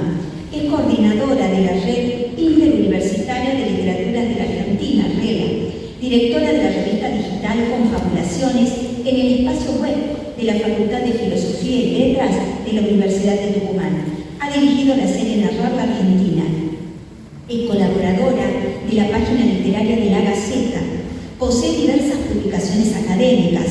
Es coordinadora de la Red Interuniversitaria de Literaturas de la Argentina, RELA, directora de la revista digital Confabulaciones en el espacio web de la Facultad de Filosofía y Letras de la Universidad de Tucumán. Ha dirigido la serie Narrar la Argentina. Es colaboradora de la página literaria de La Gaceta. Posee diversas publicaciones académicas,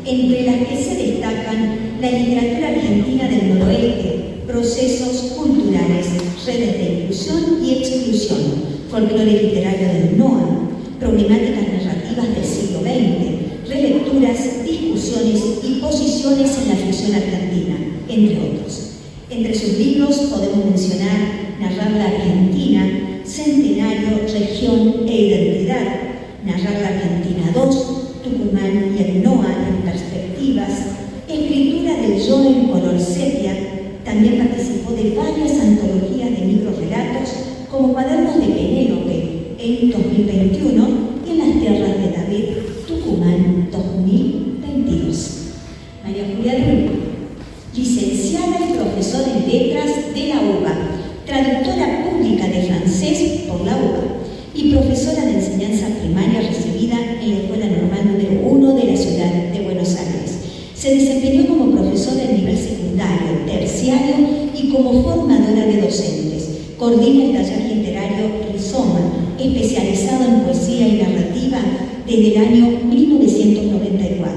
entre las que se destacan la literatura argentina del noroeste, procesos culturales, redes de inclusión y exclusión, folclore literario del NOA, problemáticas narrativas del siglo XX, relecturas, discusiones y posiciones en la ficción argentina, entre otros. Entre sus libros podemos mencionar Narrar la Argentina, Centenario, Región e Identidad, Narrar la Argentina 2, Tucumán y el NOA en perspectivas, escritura del yo en color sepia. También participó de varias antologías de microrelatos como Cuadernos de Penélope en 2021 y En las tierras de David, Tucumán 2022. María Julia Rulli, licenciada y profesora en letras de la UBA, traductora pública de francés por la UBA y profesora de enseñanza primaria recibida en la Escuela Normal número 1 de la ciudad de Buenos Aires. Se desempeñó como profesora en nivel secundario, terciario y como formadora de docentes. Coordina el taller literario Rizoma, especializado en poesía y narrativa desde el año 1994.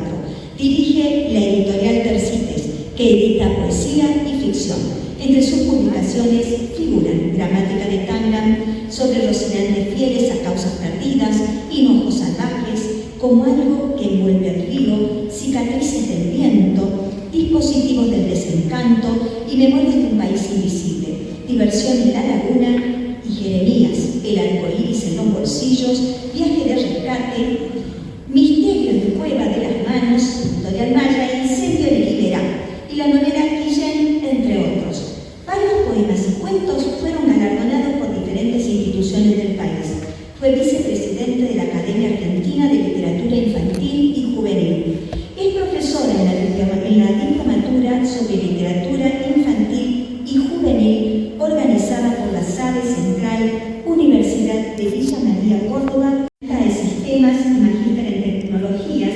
Dirige la editorial Tercites, que edita poesía y ficción. Entre sus publicaciones figuran Gramática de Tangram, Sobre Rocinantes fieles a causas perdidas, Hinojos salvajes, Como algo que envuelve al río, Cicatrices del viento, Dispositivos del desencanto y Memorias de un país invisible, Diversión en la laguna y Jeremías, El arcoíris en los bolsillos, Viaje de rescate, Misterios de cueva Hermanos, Editorial Maya, Incendio en Equilera y la novela Guillén, entre otros. Varios poemas y cuentos fueron galardonados por diferentes instituciones del país. Fue vicepresidente de la Academia Argentina de Literatura Infantil y Juvenil. Es profesora en la diplomatura sobre literatura infantil y juvenil organizada por la SADE Central, Universidad de Villa María, Córdoba, de Sistemas y Magíster en Tecnologías,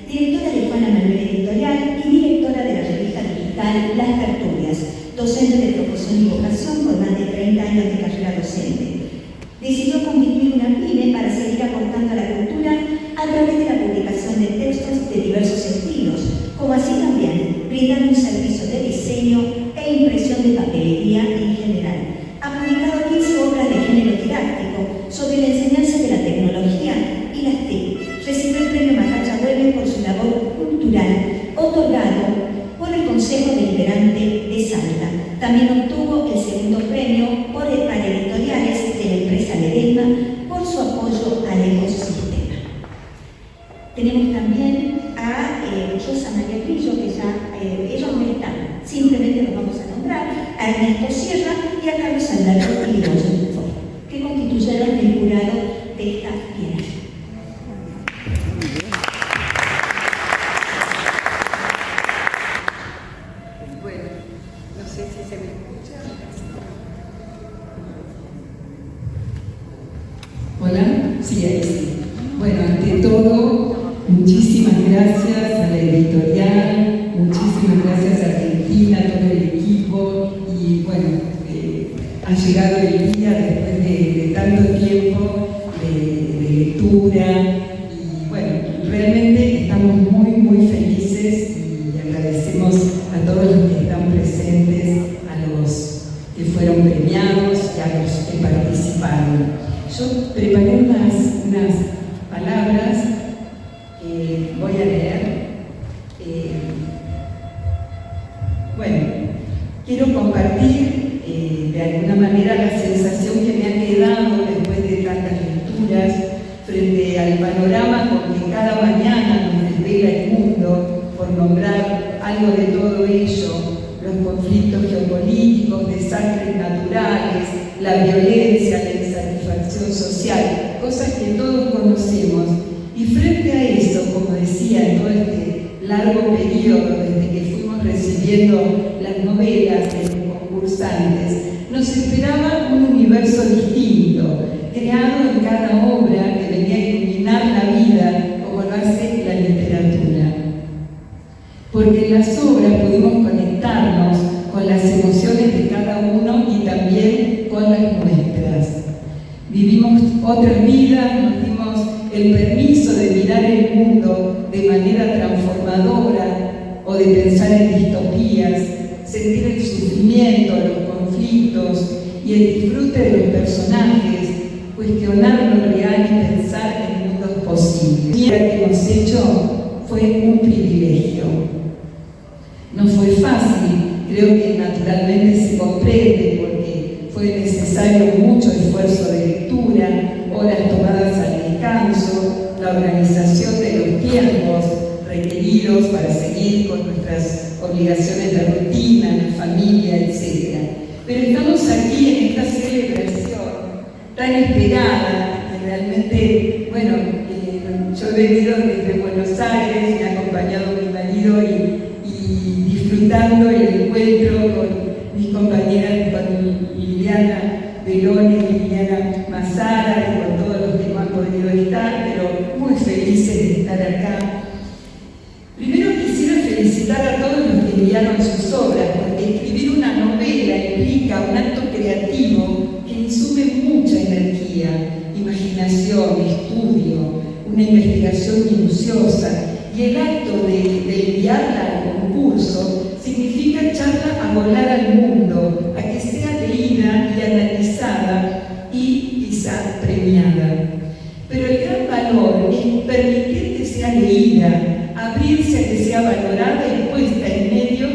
directora de Juana Manuel Editorial y directora de la revista digital Las Tertulias, docente de profesión y vocación con más de 30 años de carrera docente. Decidió constituir una pyme para seguir aportando a la cultura a través de la publicación de textos de diversos estilos, como así también brindar un servicio de diseño e impresión de papelería en general. Ha publicado 15 obras de género didáctico sobre la enseñanza de la tecnología y las TIC. Recibió el premio Macacha Güemes por su labor cultural, otorgado por el Consejo Deliberante de Salta. También obtuvo el segundo premio para editoriales de la empresa Ledesma por su apoyo al ecosistema. Tenemos también a Rosa María Grillo, que ya ellos no están, simplemente los vamos a nombrar, a Ernesto Sierra y a Carlos Alberto Irigoyen, que constituyeron el jurado de esta bienal. Bueno, no sé si se me escucha. Hola, sí, ahí sí. Bueno, ante todo, muchísimas gracias a la editorial, muchísimas gracias a Argentina, a todo el equipo y bueno, ha llegado el día después de tanto tiempo de lectura y bueno, realmente estamos muy felices y agradecemos a todos los que están presentes, a los que fueron premiados y a los que participaron. Yo preparé unas palabras que voy a leer. Bueno, quiero compartir de alguna manera la sensación que me ha quedado después de tantas lecturas frente al panorama con que cada mañana nos desvela el mundo, por nombrar algo de todo ello, los conflictos geopolíticos, desastres naturales, la violencia, la insatisfacción social, cosas que todos conocemos. Y frente a eso, como decía, en todo este largo periodo desde que fuimos recibiendo las novelas de los concursantes, nos esperaba un universo distinto, creado en cada obra que venía a iluminar la vida como lo hace la literatura. Porque en las obras pudimos conectarnos con las emociones de cada uno y también con las nuestras. Vivimos otras vidas, nos dimos el permiso de mirar el mundo de manera transformadora o de pensar en distopías, sentir el sufrimiento, los conflictos y el disfrute de los personajes, cuestionar lo real y pensar en mundos posibles. Lo que hemos hecho fue un privilegio. No fue fácil, creo que naturalmente se comprende porque fue necesario mucho esfuerzo de lectura, horas tomadas al descanso, la organización de los tiempos requeridos para seguir con nuestras obligaciones de rutina, de familia, etc. Pero estamos aquí en esta celebración tan esperada, que realmente, bueno, yo he venido desde Buenos Aires, me ha acompañado mi marido y disfrutando el encuentro con mis compañeras, con Liliana Beloni, Liliana Mazara y con todos los que no han podido estar, pero muy felices de estar acá. Primero quisiera felicitar a todos los que enviaron sus obras, porque escribir una novela implica un acto creativo que insume mucha energía, imaginación, estudio, una investigación minuciosa, y el acto de enviarla al concurso significa echarla a volar al mundo, a que sea leída y analizada y quizá premiada. Pero el gran valor es permitir que sea leída, abrirse a que sea valorada y puesta en medio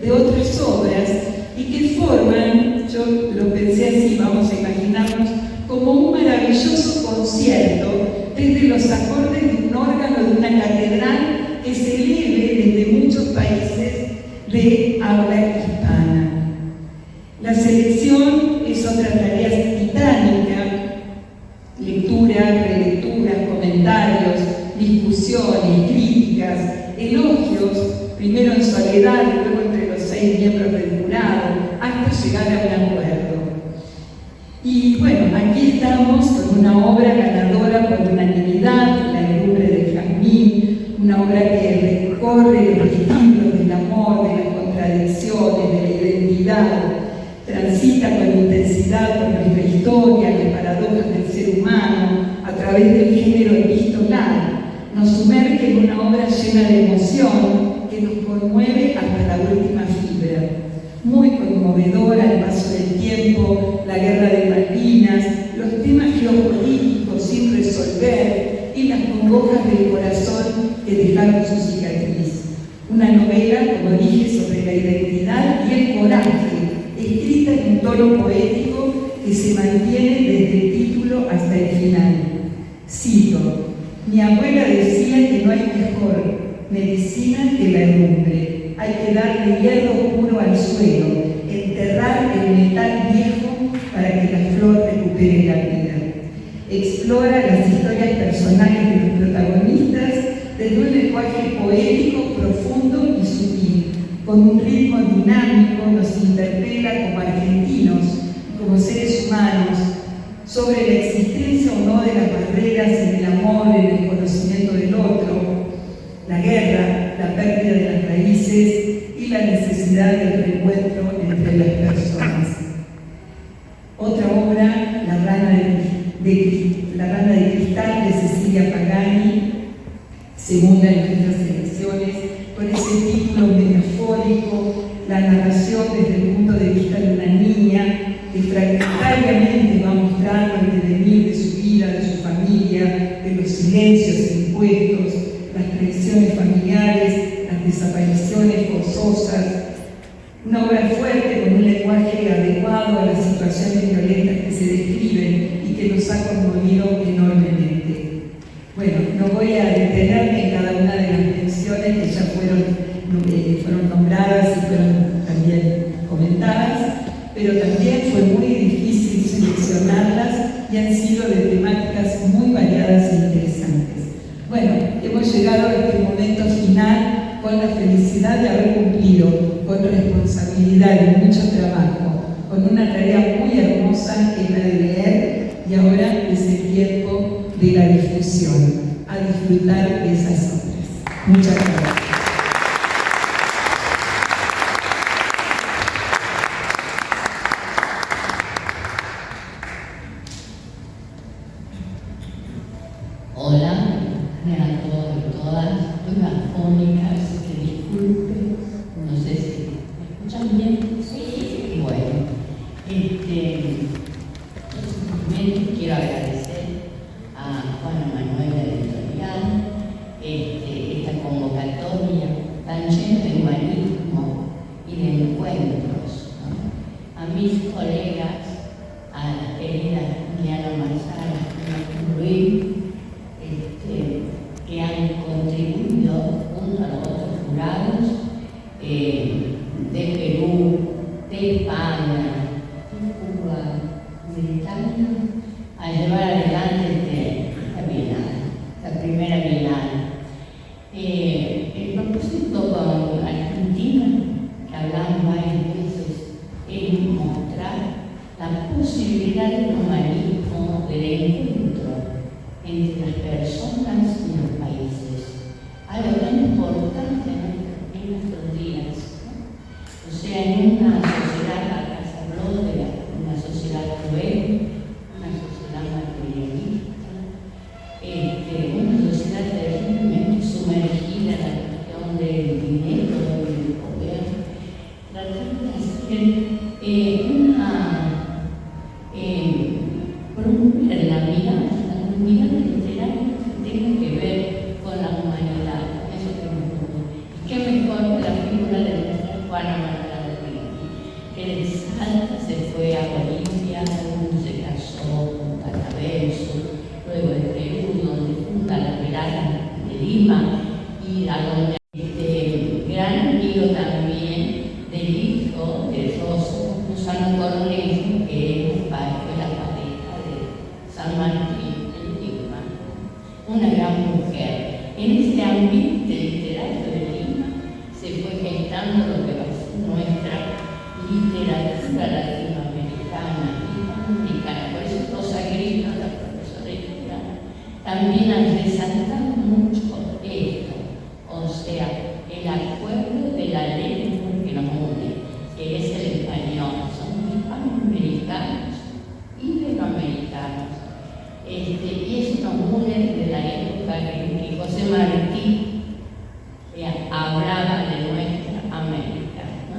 de otras obras y que forman, yo lo pensé así, vamos a imaginarnos, como un maravilloso concierto desde los acordes de un órgano de una catedral que se eleva de habla hispana. La selección es otra tarea titánica: lecturas, relecturas, comentarios, discusiones, críticas, elogios, primero en soledad y luego entre los 6 miembros del jurado, hasta llegar a un acuerdo. Y bueno, aquí estamos con una obra ganadora por unanimidad, La herrumbre del jazmín, una obra que recorre los estilos del amor, de las contradicciones, de la identidad, transita con intensidad por nuestra historia, las paradojas del ser humano, a través del género epistolar, nos sumerge en una obra llena de emoción que nos conmueve hasta la última fibra. Muy conmovedora al paso del tiempo, la guerra de Malvinas, los temas geopolíticos sin resolver y las congojas del corazón que dejaron su cicatriz. Una novela, como dije, sobre la identidad y el coraje, escrita en un tono poético que se mantiene desde el título hasta el final. Cito: mi abuela decía que no hay mejor medicina que la herrumbre. Hay que darle hierro puro al suelo, enterrar el metal viejo para que la flor recupere la vida. Explora las historias personales de los protagonistas desde un lenguaje poético, profundo y sutil. Con un ritmo dinámico nos interpela como argentinos, como seres humanos, sobre la existencia o no de las barreras en el amor, en el conocimiento del otro, la guerra, la pérdida de las raíces y la necesidad del reencuentro entre las personas. Otra obra, La rana de cristal, de Cecilia Pagani, segunda en nuestras selecciones, con ese título metafórico, la narración desde el punto de vista de una niña que fragmentariamente va mostrando el devenir de su vida, de su familia, de los silencios impuestos, las traiciones familiares, las desapariciones forzosas. Una obra fuerte con un lenguaje adecuado a las situaciones violentas que se describen y que nos ha conmovido enormemente. Bueno, no voy a detenerme en cada una de las menciones que ya fueron nombradas y fueron también comentadas, pero también fue muy difícil seleccionarlas y han sido de temáticas muy variadas e interesantes. Bueno, hemos llegado a este momento final con la felicidad de haber cumplido con responsabilidad y mucho trabajo, con una tarea muy hermosa que es la de leer, y ahora es el tiempo de la difusión, a disfrutar de esas obras. Muchas gracias. Hola a todos y todas, estoy afónica, así que disculpen, no sé si me escuchan bien. Sí. Bueno, primero quiero agradecer a Juana Manuela Editorial esta convocatoria tan llena de humanismo y de encuentros, ¿no? A mis colegas, a la querida Diana Marzara y a Luis, que han contribuido junto a los otros jurados de Perú, de España, de Cuba, de Italia, a llevar adelante esta bienal, esta primera bienal. El propósito con Argentina, que hablamos varias veces, es mostrar la posibilidad de un humanismo del encuentro entre las personas y los países, algo tan importante en nuestros días, ¿no? O sea, en una sociedad, acá se habló de una sociedad cruel, una sociedad materialista, una sociedad terriblemente sumergida en la cuestión del dinero y del poder, tratando de hacer promover la mirada literaria que tenga que ver con la humanidad, con eso que nos une. Y qué mejor que la figura de nuestra Juana Manuela que de Salta se fue a Bolivia, luego se casó con Catabenzo, luego de Perú, donde funda la Perala de Lima, y a donde gran amigo también Susana Cornejo, que es parte de la pareja de San Martín en Lima, una gran mujer. En este ambiente literario de Lima se fue gestando lo que va a ser nuestra literatura latinoamericana, hispanoamericana. Por eso Rosa Grilo, la profesora italiana, también ha resaltado mucho esto, o sea, el acuerdo de la lengua que nos une, que es el español. Somos hispanoamericanos, iberoamericanos, y eso nos une desde la época en que José Martí hablaba de nuestra América, ¿no?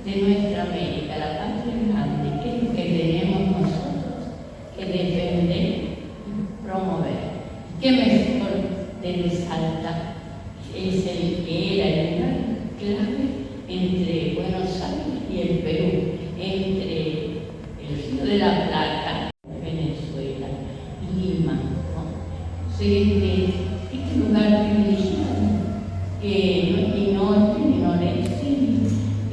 De nuestra América, la patria grande, que es lo que tenemos nosotros que defender y promover. ¿Qué mejor de Salta? Es el que era el lugar clave entre Buenos Aires y el Perú, entre el Río de la Plata, Venezuela, Lima, ¿no? Este lugar privilegiado, que no es ni norte ni noreste,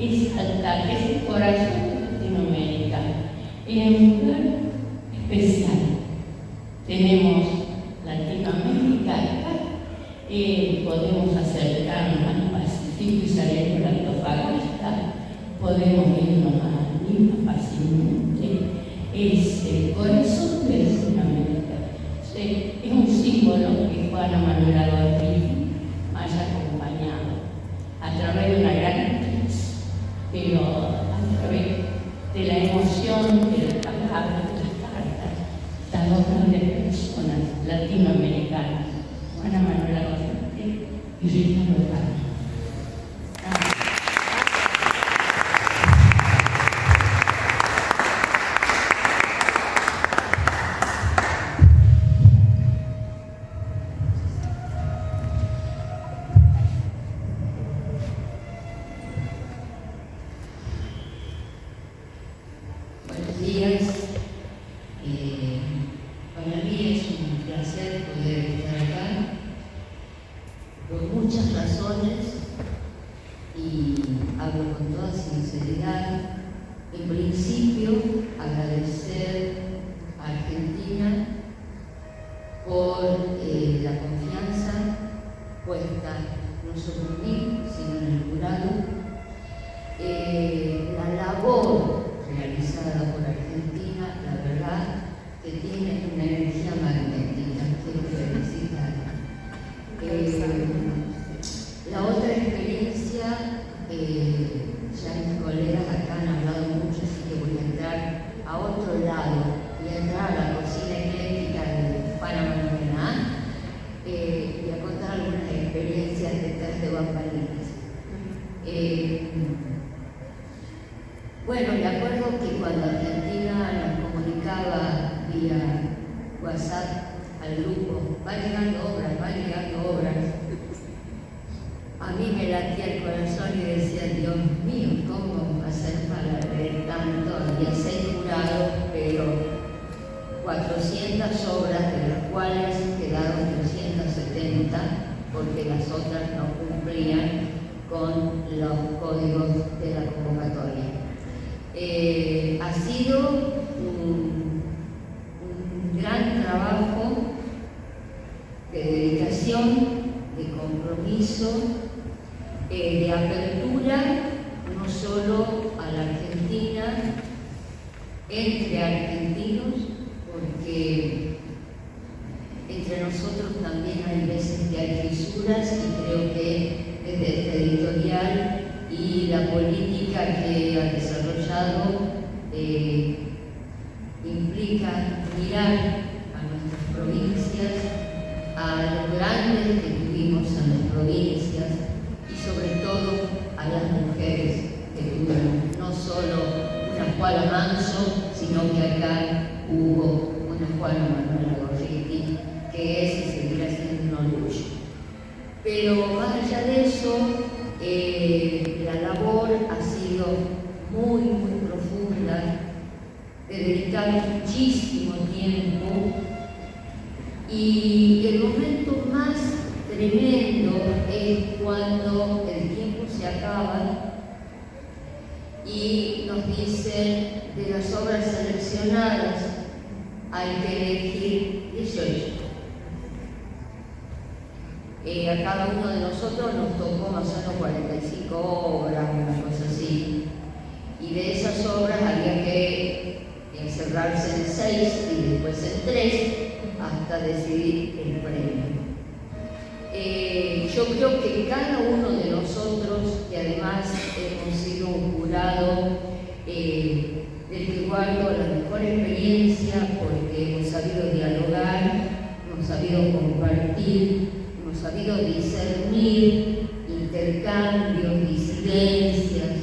es Salta, que es el corazón de Latinoamérica. Es un lugar especial. Tenemos Latinoamérica acá, podemos acercarnos al Pacífico y salir por Antofagasta, podemos irnos a Lima fácilmente. Es el corazón de Latinoamérica. Es un símbolo que Juana Manuela Gorriti haya acompañado a través de una gran actriz, pero a través de la emoción, de las palabras, de las cartas, estas dos grandes personas latinoamericanas, Juana Manuela Gorriti y Rita Lozano. Para mí es un placer poder estar acá por muchas razones y hablo con toda sinceridad. En principio, agradecer a Argentina por la confianza puesta no solo en mí, sino en el jurado, la labor realizada por Argentina, la verdad que tiene una energía magnética, quiero felicitar. La otra experiencia, ya mis colegas acá han hablado mucho, así que voy a entrar a otro lado, voy a entrar a la cocina ecléctica de Juana Manuela y a contar algunas experiencias detrás de bambalinas. Bueno, me acuerdo que cuando Argentina nos comunicaba vía WhatsApp al grupo, va llegando obras, a mí me latía el corazón y decía, Dios mío, ¿cómo hacer para leer tanto? Había 6 jurados, pero 400 obras, de las cuales quedaron 370, porque las otras no cumplían con los códigos de la convocatoria. Ha sido un gran trabajo de dedicación, de compromiso, de apertura, no solo a la Argentina, entre argentinos, porque entre nosotros también hay veces que hay fisuras y creo que desde esta editorial y la política que ha desarrollado implica mirar a nuestras provincias, a los grandes que tuvimos en las provincias y sobre todo a las mujeres que tuvimos, no solo una Juana Manso, sino que acá hubo una Juana Manuela Gorriti, que es y seguirá siendo un orgullo. Pero más allá de eso, la labor ha sido muy, muy profunda, de dedicar muchísimo tiempo, y el momento más tremendo es cuando el tiempo se acaba y nos dicen de las obras seleccionadas hay que elegir 18. A cada uno de nosotros nos tocó más o menos 45 obras, una cosa así. Y de esas obras había que encerrarse en 6 y después en 3 hasta decidir el premio. Yo creo que cada uno de nosotros, que además hemos sido un jurado del que guardo la mejor experiencia porque hemos sabido dialogar, hemos sabido compartir, hemos sabido discernir intercambios, disidencias,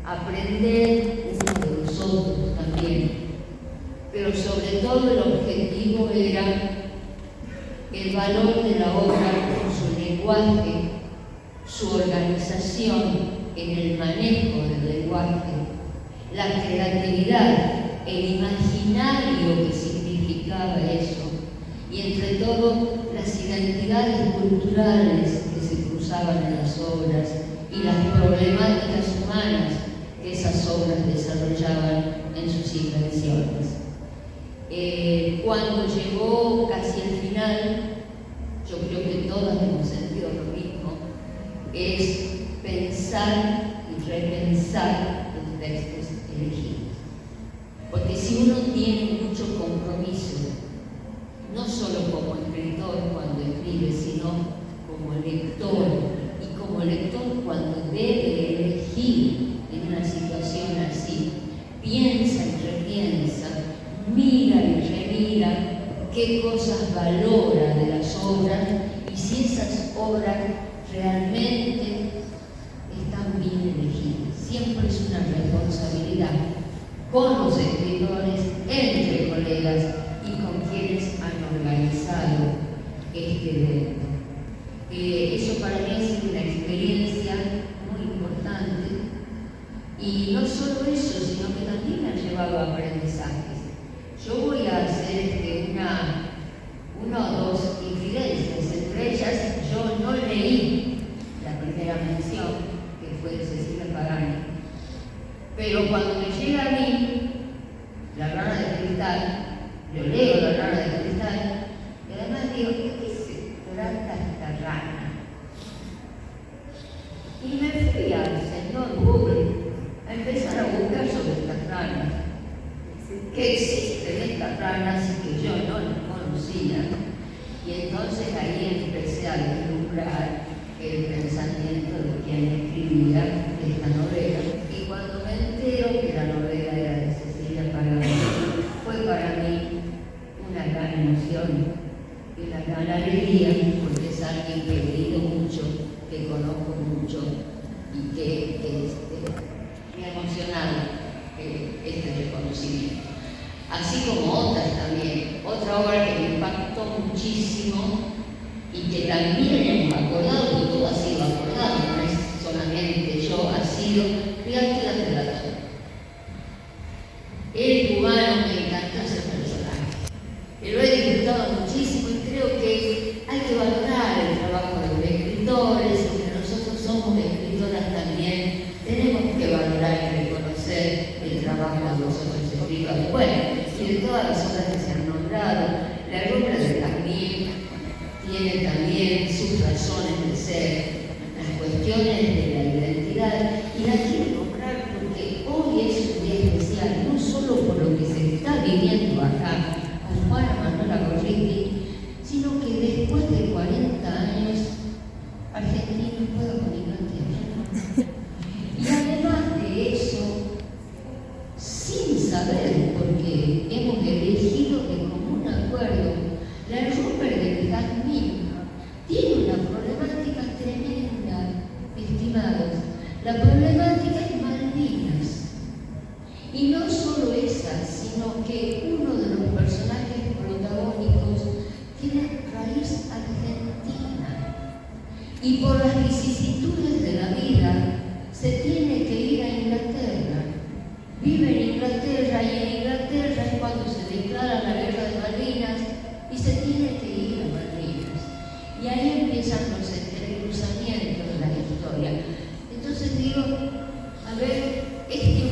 aprender unos de los otros también. Pero sobre todo el objetivo era el valor de la obra con su lenguaje, su organización en el manejo del lenguaje, la creatividad, el imaginario que significaba eso, y entre todo las identidades culturales que se cruzaban en las obras y las problemáticas humanas que esas obras desarrollaban en sus invenciones. Cuando llegó casi el final, yo creo que todas hemos sentido lo mismo, es pensar y repensar los textos elegidos. Porque si uno tiene mucho compromiso, no solo como escritor cuando escribe, sino como lector, y como lector cuando debe elegir en una situación así, piensa y repiensa, mira y remira qué cosas valora de las obras y si esas obras realmente están bien elegidas. Siempre es una responsabilidad con los escritores, entre colegas y con quienes han organizado este evento. Eso para mí ha sido una experiencia muy importante y no solo eso, sino que también me ha llevado a aprendizajes. Yo voy a hacer una o dos infidencias, entre ellas yo no leí la primera mención, que fue de Cecilia Pagani, pero cuando me llega a mí La rana de cristal, yo leo La rana de cristal y además digo, ¿de qué se trata esta rana? Y me fui al señor Google a empezar a buscar sobre estas ranas. ¿Qué existen estas ranas que yo no las conocía? Y entonces ahí empecé a vislumbrar el pensamiento de quien escribía esta novela. Y cuando me entero que la novela era de Cecilia Pagani, fue para mí una gran emoción y una gran alegría, porque es alguien que he leído mucho, que conozco mucho y que me ha emocionado este reconocimiento. Así como otras también. Otra obra que me impactó muchísimo y que también hemos acordado, y todo ha sido acordado, no es solamente yo, ha sido Criaturas de la Torre. El cubano me encanta ese personaje. Lo he disfrutado muchísimo y creo que hay que valorar el trabajo de los escritores, y que nosotros somos escritoras también, tenemos que valorar y reconocer el trabajo de los otros escritores. Bueno, y de todas las obras que se han nombrado, la obra de Jazmín tiene también sus razones de ser, las cuestiones de la identidad, y la quiero nombrar porque hoy es un día especial, no solo por lo que se está viviendo acá con Juana Manuela Gorriti, sino que después de 40 años Argentina juega con Inglaterra. Y además de eso, sin saber, porque hemos elegido de común acuerdo, la Rupert de Jazmín tiene una problemática tremenda, estimados. La problemática es Malvinas. Y no solo esa, sino que uno de los personajes protagónicos tiene raíz argentina. Y por las vicisitudes de la vida, se tiene que ir a Inglaterra. Vive en Inglaterra y en Inglaterra es cuando se declara la guerra de Malvinas y se tiene que ir a Malvinas. Y ahí empiezan los entrecruzamientos de la historia. Entonces digo, a ver, este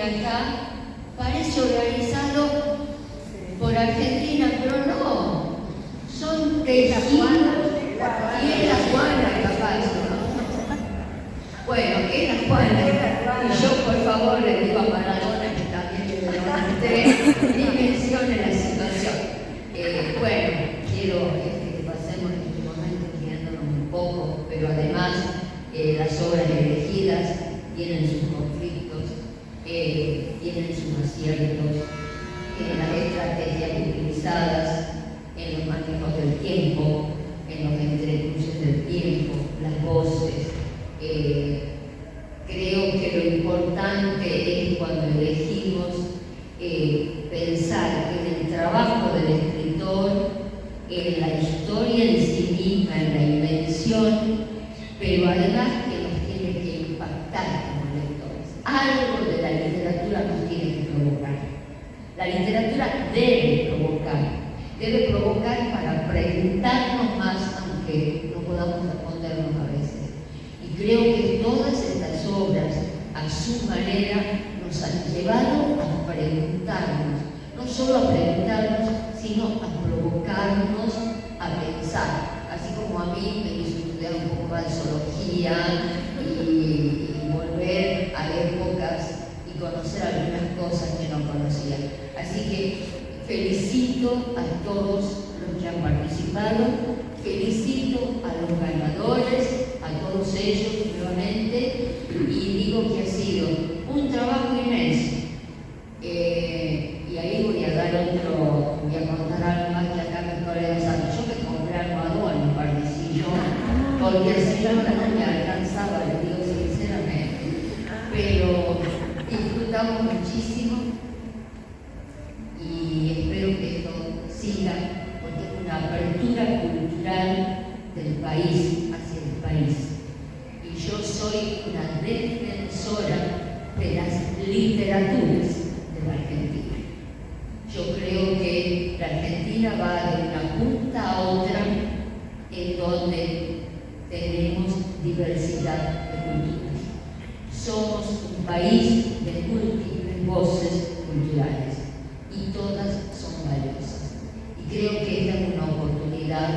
acá parece organizado por Argentina, pero no, son tejidos, y es la Juana capaz, ¿no? Bueno, es la Juana, y yo por favor le digo a Maradona que también le levanté dimensione la situación. Bueno, quiero que pasemos en este momento guiándonos un poco, pero además las obras elegidas tienen sus conflictos, tienen sus aciertos, las estrategias utilizadas, en los manejos del tiempo, en los entrecruces del tiempo, las voces. Creo que lo importante es cuando elegimos pensar en el trabajo del escritor, en la historia en sí misma, en la invención, pero además que nos tiene que impactar como lectores. Algo de la literatura nos tiene que provocar. La literatura debe provocar para preguntarnos más, aunque no podamos respondernos a veces. Y creo que todas estas obras, a su manera, nos han llevado a preguntarnos, no solo a preguntarnos, sino a provocarnos a pensar. Así como a mí me hizo estudiar un poco más de zoología y volver a épocas y conocer algunas cosas que no conocía. Así que felicito a todos los que han participado, felicito a los ganadores, a todos ellos nuevamente, y digo que ha sido un trabajo inmenso. Y ahí voy a contar algo más que acá mis colegas saben. Yo me compré almohadón en un pardecillo, porque el señor no me alcanzaba, les digo sinceramente, pero disfrutamos muchísimo y espero que esto siga, porque es una apertura cultural del país hacia el país. Y yo soy una defensora de las literaturas de la Argentina. Yo creo que la Argentina va de una punta a otra en donde tenemos diversidad de culturas. Somos un país de múltiples voces culturales y todas son valiosas. Y creo que esta es una oportunidad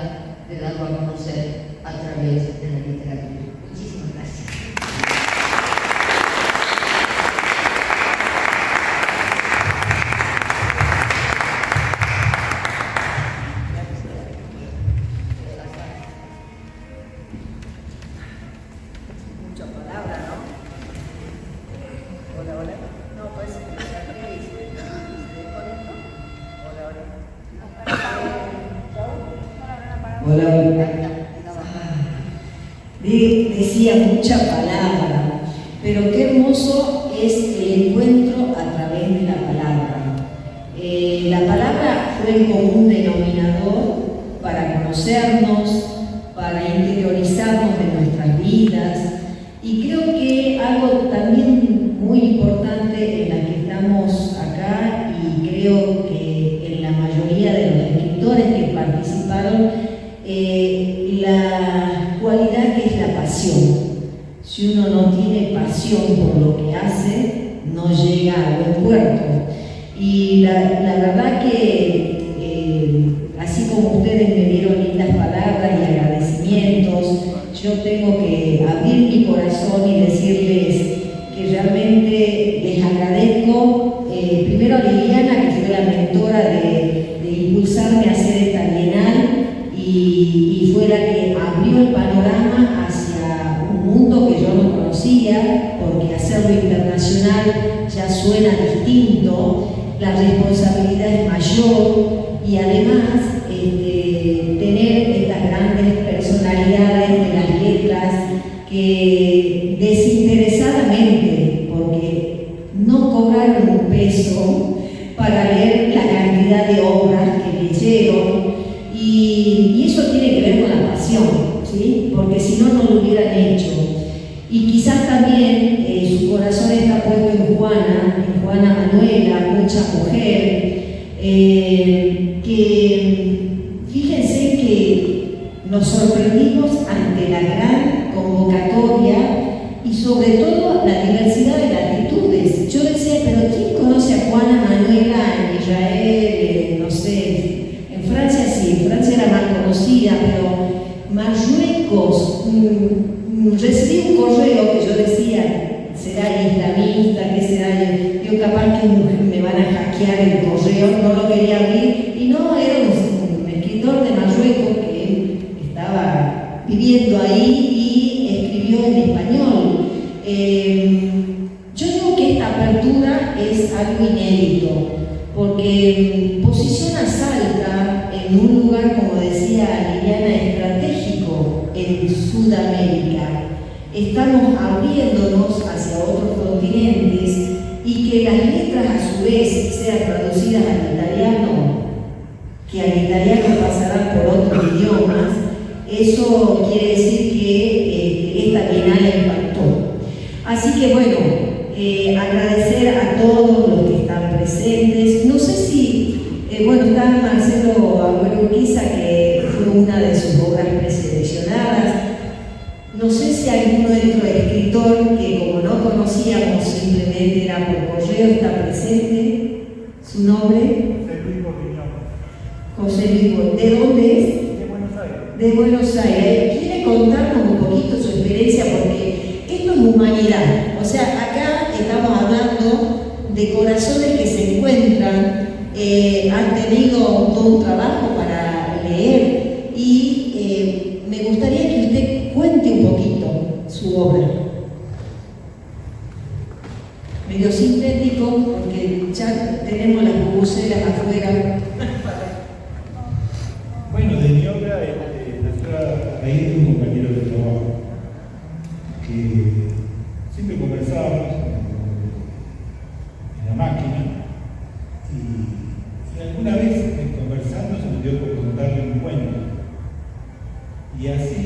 de darlo a conocer a través de la literatura. Muchísimas gracias. Decía mucha palabra, pero qué hermoso es el encuentro a través de la palabra. La palabra fue el común denominador para conocernos, para interiorizarnos de nuestras vidas, y creo que algo también muy importante en la que estamos acá, y creo que en la mayoría de los escritores que participaron, la cualidad que es la pasión. Si uno no tiene pasión por lo que hace, no llega a buen puerto. Y la verdad que así como ustedes me dieron lindas palabras y agradecimientos, yo tengo que abrir mi corazón y decirles que realmente les agradezco primero a Liliana, que fue la mentora de impulsarme a hacer esta bienal, y fue la que abrió el panorama hacia un mundo que yo no conocía, porque hacerlo internacional ya suena distinto, la responsabilidad es mayor, y además tener estas grandes personalidades de las letras que desinteresadamente, porque no cobraron un peso para leer la cantidad de obras que leyeron, y eso tiene que ver con la pasión, ¿sí? Porque si no, no lo hubieran hecho. Y quizás también su corazón está puesto en Juana Manuela, mucha mujer, que fíjense que nos sorprendimos ante la gran convocatoria y sobre todo la diversidad de latitudes. Yo decía, pero Marruecos, recibí un correo que yo decía, será islamista, ¿qué será? Yo capaz que me van a hackear el correo, no lo quería abrir, y no, era un escritor de Marruecos que estaba viviendo ahí y escribió en español. Yo digo que esta apertura es algo inédito, porque posiciona a Salta en un lugar, como decía Liliana, estratégico en Sudamérica. Estamos abriéndonos hacia otros continentes y que las letras a su vez sean traducidas al italiano, que al italiano pasarán por otros idiomas, eso quiere decir que esta bienal impactó. Así que bueno, agradecer a todos los que están presentes. No sé si, bueno, está Marcelo Agüero Urquiza, que fue una de sus obras preseleccionadas. No sé si algún otro escritor que, como no conocíamos, simplemente era por correo, está presente. ¿Su nombre? José Luis Borriñón. José Luis Borriñón. ¿De dónde es? De Buenos Aires. De Buenos Aires. ¿Quiere contarnos un poquito su experiencia? Porque esto es humanidad. O sea, acá estamos hablando de corazones que se encuentran, han tenido todo un trabajo para leer y me gustaría que usted cuente un poquito su obra. Medio sintético, porque ya tenemos las bubuceras afuera. Bueno, de mi obra nació a raíz de un compañero de trabajo que siempre conversábamos en la máquina y alguna vez conversando se me dio por contarle un cuento y así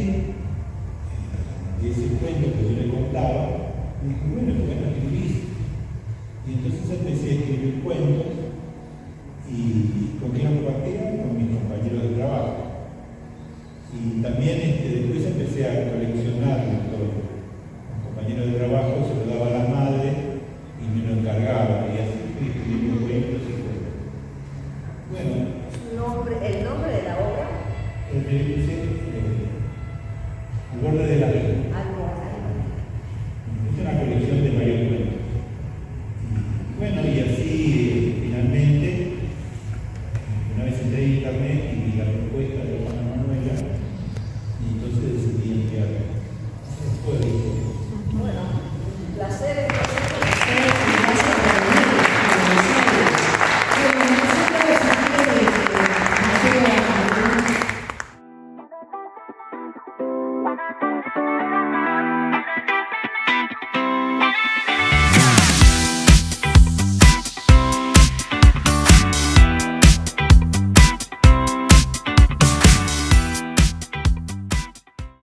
ese cuento que yo le contaba me dijo, bueno, ¿por qué no escribís? Y entonces empecé a escribir cuentos y con quién lo compartía, con mis compañeros de trabajo. Y también después empecé a coleccionar todo. Un compañero de trabajo se lo daba a la madre y me lo encargaba, y así fui escribiendo cuentos